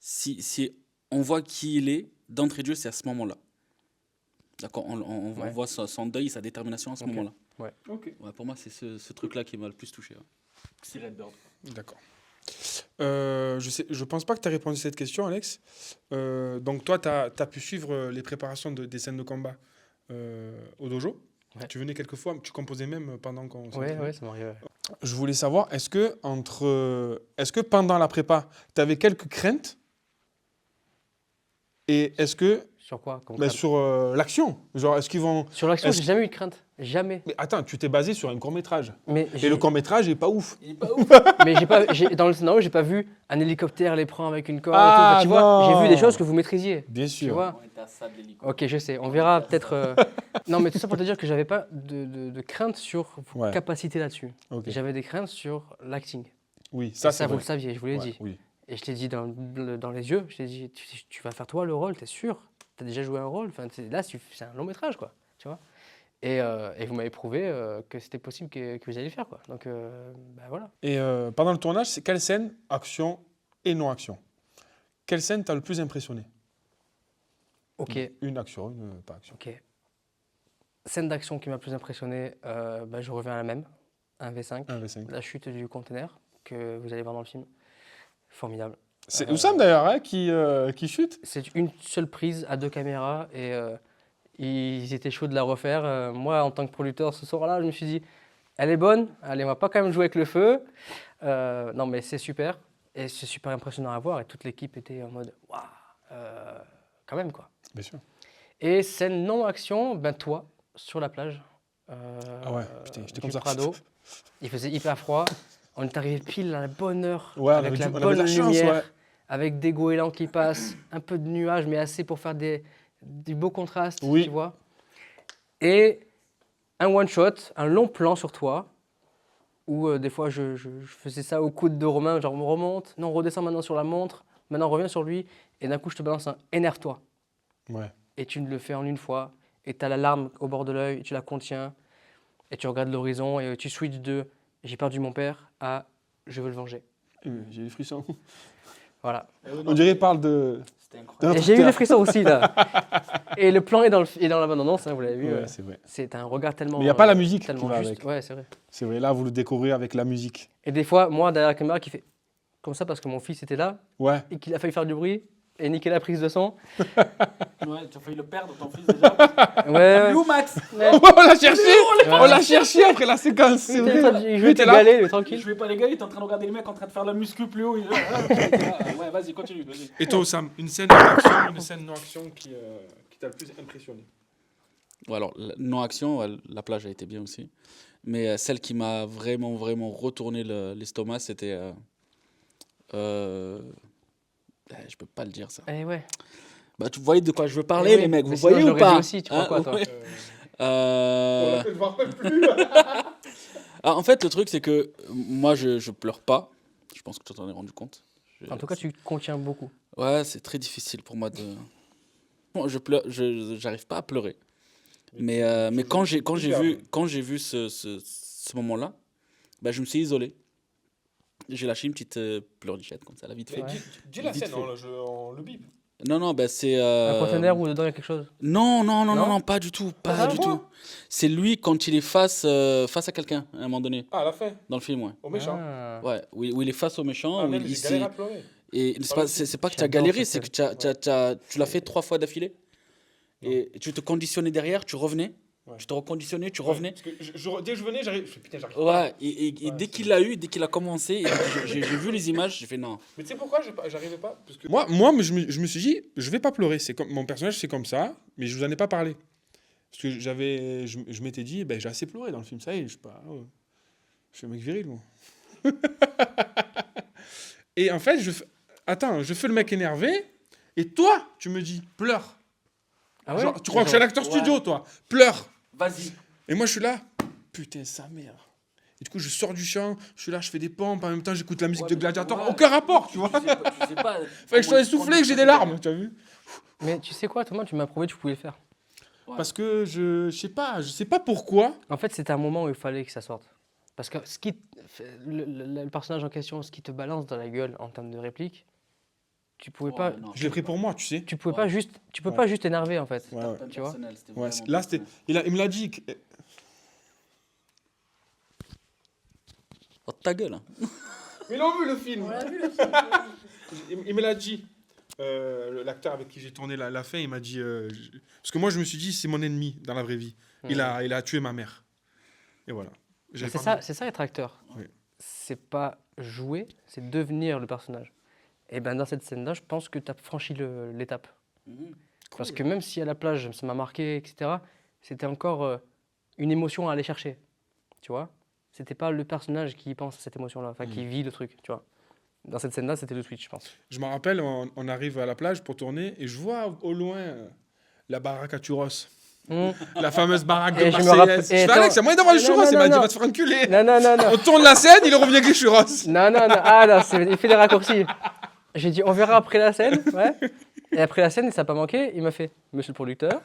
si on voit qui il est, d'entrée de jeu, c'est à ce moment-là. D'accord, on Ouais. voit son deuil, sa détermination à ce Ok. moment-là. Ok. Ouais, pour moi, c'est ce truc-là qui m'a le plus touché. Ouais. C'est Redbird. D'accord. Je pense pas que tu as répondu à cette question, Alex. Donc, toi, tu as pu suivre les préparations des scènes de combat au dojo. Ouais. Tu venais quelquefois, tu composais même pendant qu'on Ouais, s'entraînait. ouais, ça m'arrive. Je voulais savoir, est-ce que pendant la prépa, tu avais quelques craintes? Et est-ce que Sur quoi comme bah, crainte? sur l'action, genre, est-ce qu'ils vont... Sur l'action, est-ce- j'ai jamais eu de crainte. Jamais. Mais attends, tu t'es basé sur un court-métrage. Mais Et le court-métrage est pas ouf. Il est pas ouf. dans le scénario, j'ai pas vu un hélicoptère les prend avec une corde. Ah, et tout. Enfin, tu vois, non. j'ai vu des choses que vous maîtrisiez. Bien Tu sûr. vois? On était à ça de l'hélico. Ok, je sais. On verra peut-être. Non, mais tout ça pour te dire que j'avais pas de crainte sur vos Ouais. capacités là-dessus. Ok. J'avais des craintes sur l'acting. Oui, Et ça, ça, c'est vous vrai. le saviez, je vous l'ai Ouais, dit. oui. Et je t'ai dit dans les yeux, je t'ai dit, tu vas faire toi le rôle, t'es sûr? T'as déjà joué un rôle? Enfin, là, c'est un long métrage, quoi. Tu vois? Et vous m'avez prouvé que c'était possible que vous alliez le faire, quoi. Donc, bah, voilà. Et pendant le tournage, c'est quelle scène, action et non-action? Quelle scène t'a le plus impressionné? Ok, Une action, une pas action. ok. Scène d'action qui m'a le plus impressionné, bah, je reviens à la même, 1v5, 1v5. la chute du conteneur que vous allez voir dans le film. Formidable. C'est Oussam d'ailleurs hein, qui chute. C'est une seule prise à 2 caméras et ils étaient chauds de la refaire. Moi, en tant que producteur, ce soir-là, je me suis dit, elle est bonne, allez, on va pas quand même jouer avec le feu. Non, mais c'est super et c'est super impressionnant à voir et toute l'équipe était en mode, waouh, quand même quoi. Bien sûr. Et scène non-action, ben toi, sur la plage. Ah ouais, putain, j'étais comme du ça. Prado. Il faisait hyper froid. On est arrivé pile à la bonne heure, Ouais, on avec avait la on avait de bonne la chance, lumière, ouais. avec des goélands qui passent, un peu de nuages, mais assez pour faire du beau contraste, Oui. tu vois. Et un one-shot, un long plan sur toi, où des fois je faisais ça au coude de Romain, genre on remonte, non, on redescend maintenant sur la montre, maintenant on revient sur lui, et d'un coup je te balance un énerve-toi. Ouais. Et tu le fais en une fois, et tu as la larme au bord de l'œil, tu la contiens, et tu regardes l'horizon, et tu switches de j'ai perdu mon père à je veux le venger. J'ai des frissons. Voilà. On dirait qu'il parle de... C'était d'un incroyable. Et j'ai eu acteur. le frisson aussi là. Et le plan est dans la bande-annonce, hein, vous l'avez vu. Ouais, c'est vrai. C'est un regard tellement. Mais il n'y a pas la musique qui tellement va juste. avec. Ouais, c'est vrai. C'est vrai, là, vous le décorez avec la musique. Et des fois, moi, derrière la caméra, qui fait comme ça parce que mon fils était là Ouais. et qu'il a failli faire du bruit et niquer la prise de son. Ouais, tu as failli le perdre, ton fils déjà. Ouais. Où Max? Ouais. Oh, on l'a cherché. On l'a cherché après la séquence. C'est Il vrai. jouait t'es tes galets, mais tranquille. Je jouais pas les gars, il était en train de regarder le mec en train de faire la muscu plus haut. Ouais, vas-y, continue. Vas-y. Et toi, Oussam, une scène d'action, une scène non-action qui t'a le plus impressionné? Ouais, alors, non-action, ouais, la plage a été bien aussi. Mais celle qui m'a vraiment, vraiment retourné l'estomac, c'était. Je peux pas le dire ça. Eh ouais. Bah, tu voyez de quoi je veux parler, Eh oui, les mecs, mais vous sinon, voyez je ou l'aurais pas? dit aussi, tu crois quoi, toi ouais. On Euh, ne voir plus. en fait, le truc, c'est que moi, je pleure pas. Je pense que tu t'en es rendu compte. En tout cas, tu contiens beaucoup. Ouais, c'est très difficile pour moi de. Bon, je pleure, j'arrive pas à pleurer. Mais quand j'ai vu ce moment-là, bah, je me suis isolé. J'ai lâché une petite pleurnichette comme ça, la vite fait. Ouais. Dis la Vite scène, fait. on le bip. Non, non, bah, c'est. Un conteneur ou dedans il y a quelque chose. Non, non, non, non, Non non, pas du tout, pas Ah, du quoi tout. C'est lui quand il est face à quelqu'un à un moment donné Ah, à la fin, dans le film, ouais. au méchant. Ah. Ouais, où il est face au méchant, Ah, où même, il j'ai galéré à pleurer. et c'est pas que tu as J'adore galéré, cette c'est que tu l'as fait 3 fois d'affilée. Et tu te conditionnais derrière, tu revenais. Ouais. Tu te reconditionnais, tu revenais. Parce que dès que je venais, j'arrive. Je fais putain, j'arrive pas. Ouais, et Ouais, dès c'est qu'il l'a eu, dès qu'il a commencé, et j'ai vu les images, j'ai fait non. Mais tu sais pourquoi j'arrivais pas? Parce que moi je me suis dit, je vais pas pleurer. C'est comme, mon personnage, c'est comme ça, mais je vous en ai pas parlé. Parce que je m'étais dit, ben, j'ai assez pleuré dans le film, ça y est, je suis pas. Je suis un mec viril, moi. Et en fait, attends, je fais le mec énervé, et toi, tu me dis, pleure. Ah ouais? Genre, tu crois que je suis un acteur Ouais. studio, toi? Pleure. Vas-y. Et moi, je suis là, putain, sa mère. Et du coup, je sors du champ, je suis là, je fais des pompes, en même temps, j'écoute la musique Ouais, de mais- Gladiator. ouais. Aucun rapport, tu vois. Tu sais pas. Fallait que je sois essoufflé, que j'ai des larmes, tu as vu? Mais tu sais quoi, Thomas, tu m'as prouvé que tu pouvais le faire. Ouais. Parce que je sais pas pourquoi. En fait, c'était un moment où il fallait que ça sorte. Parce que le personnage en question, ce qui te balance dans la gueule en termes de réplique, tu pouvais pas, Je l'ai pris pour moi, tu sais. tu pouvais Ouais. pas juste, tu peux Ouais. pas juste t'énerver en fait. Ouais, ouais. Tu vois. Ouais, là, c'était. Il me l'a dit. Oh, ta gueule. Hein. Mais ils l'ont vu le film. Il me l'a dit. L'acteur avec qui j'ai tourné la fin, il m'a dit. Parce que moi, je me suis dit, c'est mon ennemi dans la vraie vie. Il a tué ma mère. Et voilà. J'avais pas C'est ça être acteur. Oui. C'est pas jouer, c'est devenir le personnage. Et ben dans cette scène-là, je pense que tu as franchi l'étape. Mhm. Parce que même si à la plage, ça m'a marqué, etc., c'était encore une émotion à aller chercher. Tu vois? C'était pas le personnage qui pense à cette émotion-là, enfin qui vit le truc, tu vois. Dans cette scène-là, c'était le switch, je pense. Je me rappelle, on arrive à la plage pour tourner et je vois au loin la baraque à churros. La fameuse baraque de Et je me Marseillaise. rappelle- Je et fais, attends. Alex, il y a moyen d'avoir les Non, churros. non, Il m'a dit, non. va te faire enculer. Non, non, non, non. On tourne la scène, il est revenu avec les churros. Non, non, non. Ah, non, il fait des raccourcis. J'ai dit, on verra après la scène. Ouais. Et après la scène, ça n'a pas manqué. Il m'a fait, monsieur le producteur.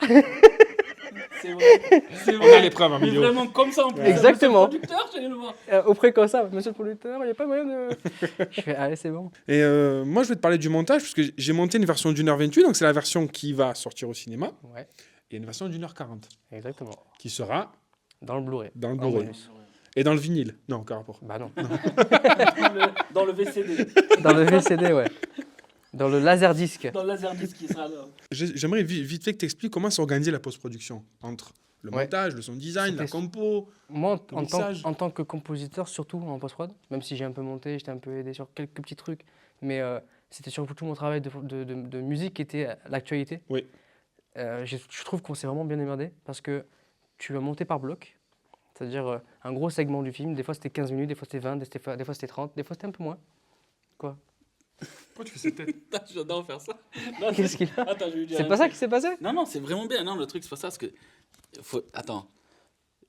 C'est vrai. C'est On a les preuves en Mais vidéo. vraiment comme ça en plus. Exactement. Monsieur le producteur, j'allais le voir. Auprès comme ça, monsieur le producteur, il n'y a pas moyen de. Je fais, allez, c'est bon. Et moi, je vais te parler du montage, parce que j'ai monté une version d'1h28, donc c'est la version qui va sortir au cinéma, Ouais, et une version d'1h40, exactement. qui sera Dans le Blu-ray. dans le En Blu-ray. bonus. Et dans le vinyle. Non, aucun rapport. Bah non. Dans le VCD. Dans le VCD, ouais. Dans le Laserdisc. Dans le Laserdisc qui sera là. J'aimerais vite fait que tu expliques comment s'organiser la post-production, entre le Ouais. montage, le son design, la C'était- compo. Moi, Le mixage. en tant que compositeur, surtout en post-prod, même si j'ai un peu monté, j'étais un peu aidé sur quelques petits trucs, mais c'était surtout mon travail de musique qui était l'actualité. Oui. Je trouve qu'on s'est vraiment bien émerdé parce que tu vas monter par bloc, c'est-à-dire un gros segment du film. Des fois c'était 15 minutes, des fois c'était 20, des fois c'était 30, des fois c'était un peu moins. Quoi? Pourquoi tu fais cette tête? J'adore faire ça. Non, Qu'est-ce qu'il a? Attends, je vais lui dire C'est un pas ça truc. qui s'est passé? Non, non, c'est vraiment bien. Non, le truc, c'est pas ça. Parce que. Attends.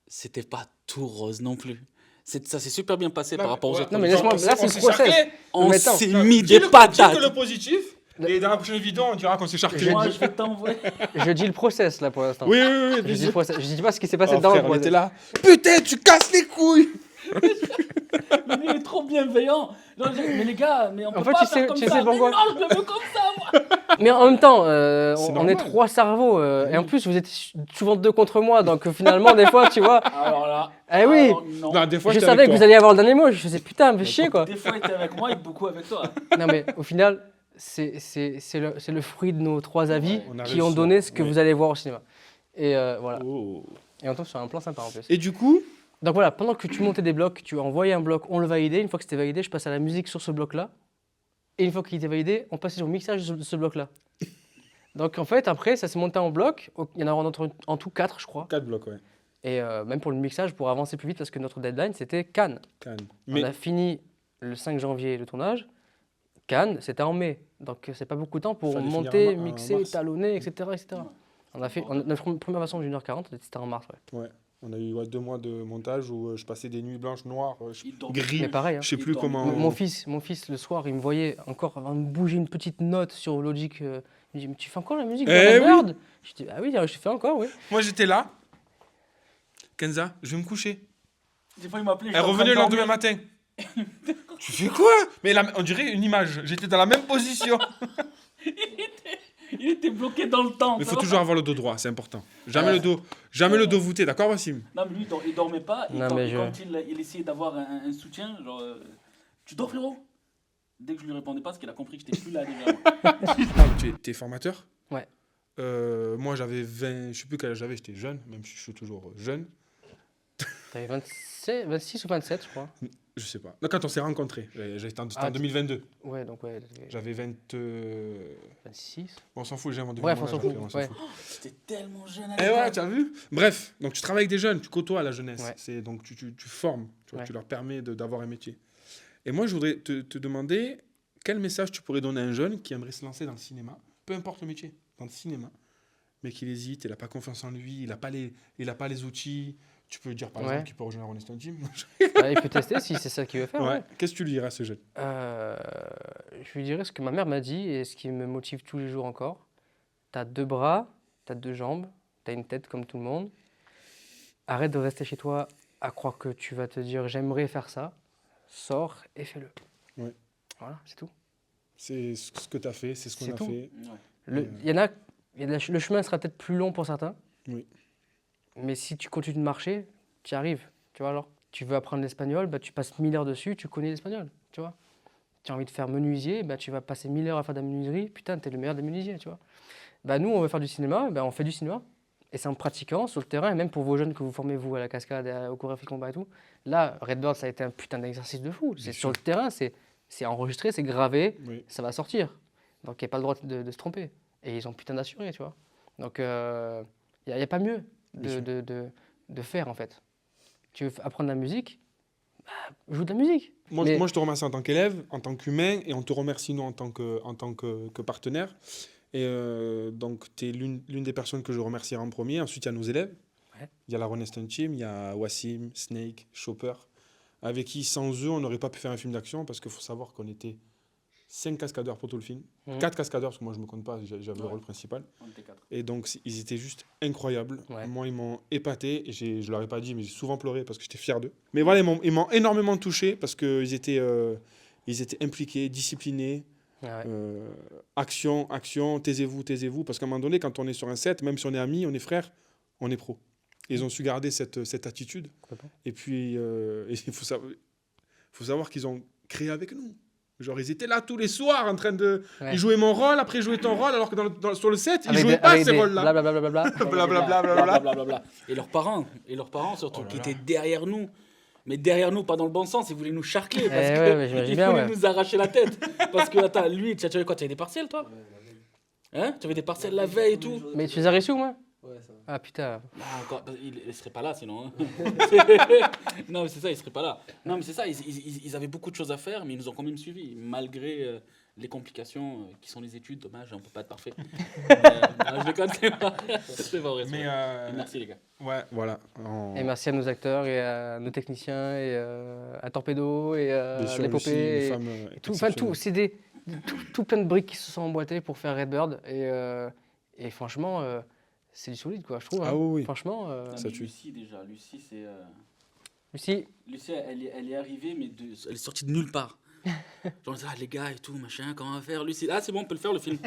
C'était pas tout rose non plus. Ça s'est super bien passé par rapport aux autres. Non, mais laisse-moi- là, c'est le process. On Mais attends, s'est Non, mis dis des patates. le positif, et dans la prochaine vidéo, on dira qu'on s'est charqué. Moi, je vais t'envoyer. Je dis le process là pour l'instant. Oui, oui, oui. Je dis le process. Je dis pas ce qui s'est passé Oh, dans frère, le on process. était là. Putain, tu casses les couilles. Mais lui, il est trop bienveillant. Genre, mais les gars, mais on peut fait, pas tu faire sais- comme tu ça. sais pourquoi Mais non, je le veux comme ça, moi. Mais en même temps, C'est on est normal. 3 cerveaux. Et en plus, vous êtes souvent 2 contre moi. Donc finalement, des fois, tu vois. Alors là. Eh oui, alors, non. Non, des fois, je j'étais savais avec que toi. vous alliez avoir le dernier mot. Je faisais putain, mais chier quoi. Des fois, il était avec moi et beaucoup avec toi. Non, mais au final, c'est le fruit de nos 3 avis On a qui ont réussi, donné hein. ce que Ouais. vous allez voir au cinéma. Et voilà. Oh. Et on tombe sur un plan sympa en plus. Et du coup, Donc voilà, pendant que tu montais des blocs, tu envoyais un bloc, on le validait. Une fois que c'était validé, je passais à la musique sur ce bloc-là. Et une fois qu'il était validé, on passait sur le mixage de ce bloc-là. Donc en fait, après, ça s'est monté en bloc. Il y en a en tout 4, je crois. 4 blocs, ouais. Et même pour le mixage, pour avancer plus vite, parce que notre deadline, c'était Cannes. Cannes. On Mais a fini le 5 janvier le tournage. Cannes, c'était en mai. Donc c'est pas beaucoup de temps pour Fallait finir monter, en mixer, mars. talonner, etc. On a fait notre première version d'1h40, c'était en mars. Ouais. ouais, on a eu 2 mois de montage où je passais des nuits blanches, noires, Il dort. gris. Mais pareil, hein. Je sais Il plus dort. comment. Mon fils, le soir, il me voyait encore avant de bouger une petite note sur Logic. Il me dit, mais tu fais encore la musique de Eh Red Bird? Je dis, ah oui, je fais encore, oui. Moi, j'étais là. Kenza, je vais me coucher. Des fois, il m'appelait. Elle revenait le lendemain matin. Tu fais quoi? Mais on dirait une image. J'étais dans la même position. Il était bloqué dans le temps. Mais il ça faut va toujours avoir le dos droit, c'est important. Jamais le dos voûté, d'accord, Wassim? Non, mais lui, il dormait pas. Et Non, quand, mais et quand il essayait d'avoir un soutien, genre, tu dors, frérot? Dès que je lui répondais pas, parce qu'il a compris que j'étais plus là derrière moi. T'es formateur? Ouais. Moi, j'avais 20, je sais plus quel âge j'avais, j'étais jeune, même si je suis toujours jeune. T'avais 26 ou 27, je crois. Je sais pas. Non, quand on s'est rencontrés, c'était en Ah, 2022. Ouais, donc ouais, J'avais 20. 26. On s'en fout, j'ai mon Bref, on s'en fout. on s'en Ouais. fout. C'était tellement jeune à Eh ouais, l'époque. tu as vu? Bref, donc tu travailles avec des jeunes, tu côtoies la jeunesse. Ouais. C'est, donc tu formes, tu, vois, Ouais. tu leur permets d'avoir un métier. Et moi, je voudrais te demander quel message tu pourrais donner à un jeune qui aimerait se lancer dans le cinéma, peu importe le métier, dans le cinéma, mais qu'il hésite, il n'a pas confiance en lui, il n'a pas les outils. Tu peux lui dire par Ouais. exemple qu'il peut rejoindre Honest Team. Il peut tester si c'est ça qu'il veut faire. Ouais. Ouais. Qu'est-ce que tu lui dirais à ce jeune? Je lui dirais ce que ma mère m'a dit et ce qui me motive tous les jours encore. T'as 2 bras, t'as 2 jambes, t'as une tête comme tout le monde. Arrête de rester chez toi à croire que tu vas te dire j'aimerais faire ça. Sors et fais-le. Ouais. Voilà, c'est tout. C'est ce que tu as fait, c'est ce qu'on C'est a tout. fait. Le, il y en a, le chemin sera peut-être plus long pour certains. Oui. Mais si tu continues de marcher, tu y arrives. Tu vois alors, tu veux apprendre l'espagnol, bah, tu passes 1000 heures dessus, tu connais l'espagnol. Tu vois. Tu as envie de faire menuisier, bah, tu vas passer 1000 heures à faire de la menuiserie. Putain, t'es le meilleur des menuisiers, tu vois. Bah, nous, on veut faire du cinéma, bah, on fait du cinéma. Et c'est en pratiquant sur le terrain, et même pour vos jeunes que vous formez, vous, à la cascade, au chorégraphie de combat et tout. Là, Redbird, ça a été un putain d'exercice de fou. C'est sur le terrain, c'est enregistré, c'est gravé, Oui. ça va sortir. Donc, il n'y a pas le droit de se tromper. Et ils ont putain d'assuré, tu vois. Donc, il n'y a pas mieux de faire, en fait. Tu veux apprendre la musique, bah, joue de la musique. Moi, Mais- moi, je te remercie en tant qu'élève, en tant qu'humain, et on te remercie, nous, en tant que partenaire. Et donc, tu es l'une des personnes que je remercierai en premier. Ensuite, il y a nos élèves. Ouais. Il y a la Renaissance Team, il y a Wassim, Snake, Chopper, avec qui, sans eux, on n'aurait pas pu faire un film d'action, parce qu'il faut savoir qu'on était 5 cascadeurs pour tout le film. Mhm. 4 cascadeurs, parce que moi, je ne me compte pas, j'avais le rôle principal. On était 4. Et donc, ils étaient juste incroyables. Ouais. Moi, ils m'ont épaté. Et je ne leur ai pas dit, mais j'ai souvent pleuré parce que j'étais fier d'eux. Mais voilà, ils m'ont énormément touché parce qu'ils étaient impliqués, disciplinés. Ouais. Action, taisez-vous. Parce qu'à un moment donné, quand on est sur un set, même si on est amis, on est frères, on est pro. Et ils ont su garder cette attitude. Complètement. Et puis, il faut savoir qu'ils ont créé avec nous. Genre, ils étaient là tous les soirs en train de... Ouais. Ils jouaient mon rôle, après ils jouaient ton rôle, alors que sur le set, ils Avec jouaient des- pas avec ces des rôles-là. blablabla. Blablabla. Et leurs parents, Oh là qui là. étaient derrière nous. Mais derrière nous, pas dans le bon sens, ils voulaient nous charcler. Parce Eh que ouais, mais j'imagine ils bien, voulaient ouais. nous arracher la tête. Parce que, attends, lui, tu avais quoi? Tu avais des partiels, toi? Hein? Tu avais des partiels la veille et tout? Mais tu les as reçus ou moins? Ouais, ça va. Ah putain. Non, encore, il serait pas là sinon. hein. Non, mais c'est ça, il serait pas là. Non, mais c'est ça, ils avaient beaucoup de choses à faire, mais ils nous ont quand même suivis, malgré les complications qui sont les études. Dommage, on peut pas être parfait. Non, je déconne, c'est pas vrai. C'est pas vrai. Mais Et merci les gars. ouais, voilà. Et merci à nos acteurs et à nos techniciens et à Torpedo et Bien sûr, Lucie, l'épopée. une Et femme tout, enfin, tout, exceptionnelle. c'est tout plein de briques qui se sont emboîtées pour faire Redbird. Et franchement, c'est du solide, quoi, je trouve. Ah hein. oui, oui. Franchement, Ça tue. Lucie déjà, Lucie c'est... Lucie, Lucie, elle est arrivée, mais elle est sortie de nulle part. Genre, ah, les gars et tout, machin, comment on va faire? Lucie, ah, c'est bon, on peut le faire, le film.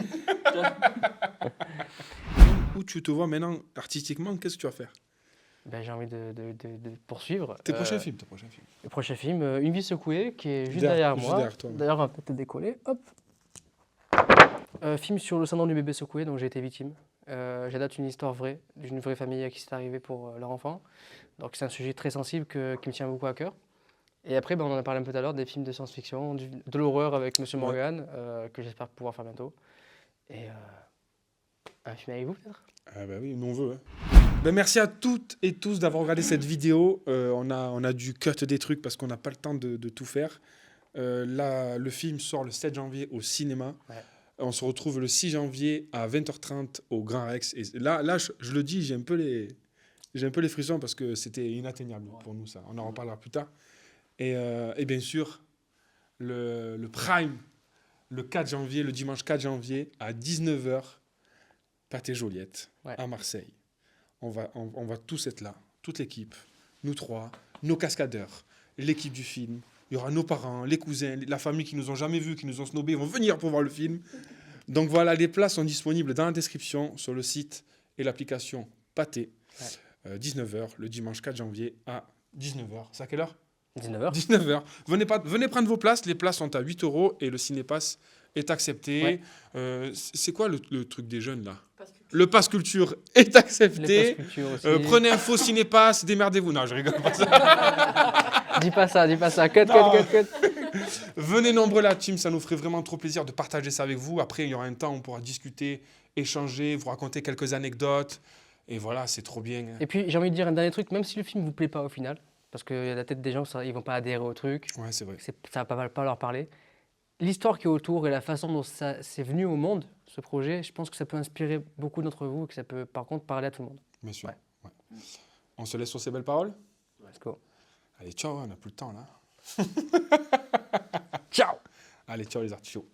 Où tu te vois maintenant artistiquement, qu'est-ce que tu vas faire? ben, j'ai envie de poursuivre. Tes prochains films, tes prochains films. Le prochain film, Une vie secouée, qui est juste Derrière- derrière juste moi. derrière toi, ouais. D'ailleurs, on va peut-être décoller. Hop. Film sur le syndrome du bébé secoué, dont j'ai été victime. J'adapte une histoire vraie, d'une vraie famille à qui c'est arrivé pour leur enfant. Donc c'est un sujet très sensible qui me tient beaucoup à cœur. Et après, ben, on en a parlé un peu tout à l'heure, des films de science-fiction, de l'horreur avec Monsieur Ouais. Morgan, que j'espère pouvoir faire bientôt. Et un film avec vous peut-être? Ah bah oui, nous on veut. Hein. Ben merci à toutes et tous d'avoir regardé cette vidéo. On a dû cut des trucs parce qu'on n'a pas le temps de tout faire. Là, le film sort le 7 janvier au cinéma. Ouais. On se retrouve le 6 janvier à 20h30 au Grand Rex. Et là je le dis, j'ai un peu les frissons parce que c'était inatteignable pour nous ça. On en reparlera plus tard. Et bien sûr, le Prime, le 4 janvier, le dimanche 4 janvier à 19h, Pâté Joliette, Ouais. à Marseille. On va tous être là, toute l'équipe, nous trois, nos cascadeurs, l'équipe du film. Il y aura nos parents, les cousins, la famille qui nous ont jamais vus, qui nous ont snobés, vont venir pour voir le film. Donc voilà, les places sont disponibles dans la description sur le site et l'application Pâté. 19h, le dimanche 4 janvier à 19h. C'est à quelle heure? 19h. 19h. Venez prendre vos places. Les places sont à 8 € et le cinépass est accepté. Ouais. C'est quoi le truc des jeunes là? Le pass culture est Les accepté. Pass Culture aussi. Prenez un faux cinépass, démerdez-vous. Non, je rigole pas ça. Dis pas ça, dis pas ça. Cut, Non. cut, cut, cut. Venez nombreux la team, ça nous ferait vraiment trop plaisir de partager ça avec vous. Après, il y aura un temps où on pourra discuter, échanger, vous raconter quelques anecdotes. Et voilà, c'est trop bien. Et puis, j'ai envie de dire un dernier truc, même si le film vous plaît pas au final, parce qu'il y a la tête des gens, ils vont pas adhérer au truc, Ouais, c'est vrai. ça va pas leur parler. L'histoire qui est autour et la façon dont ça c'est venu au monde, ce projet, je pense que ça peut inspirer beaucoup d'entre vous et que ça peut par contre parler à tout le monde. Bien sûr. Ouais. Ouais. On se laisse sur ces belles paroles. Let's go. Allez, ciao, on n'a plus le temps là. Ciao! Allez, ciao les artichauts.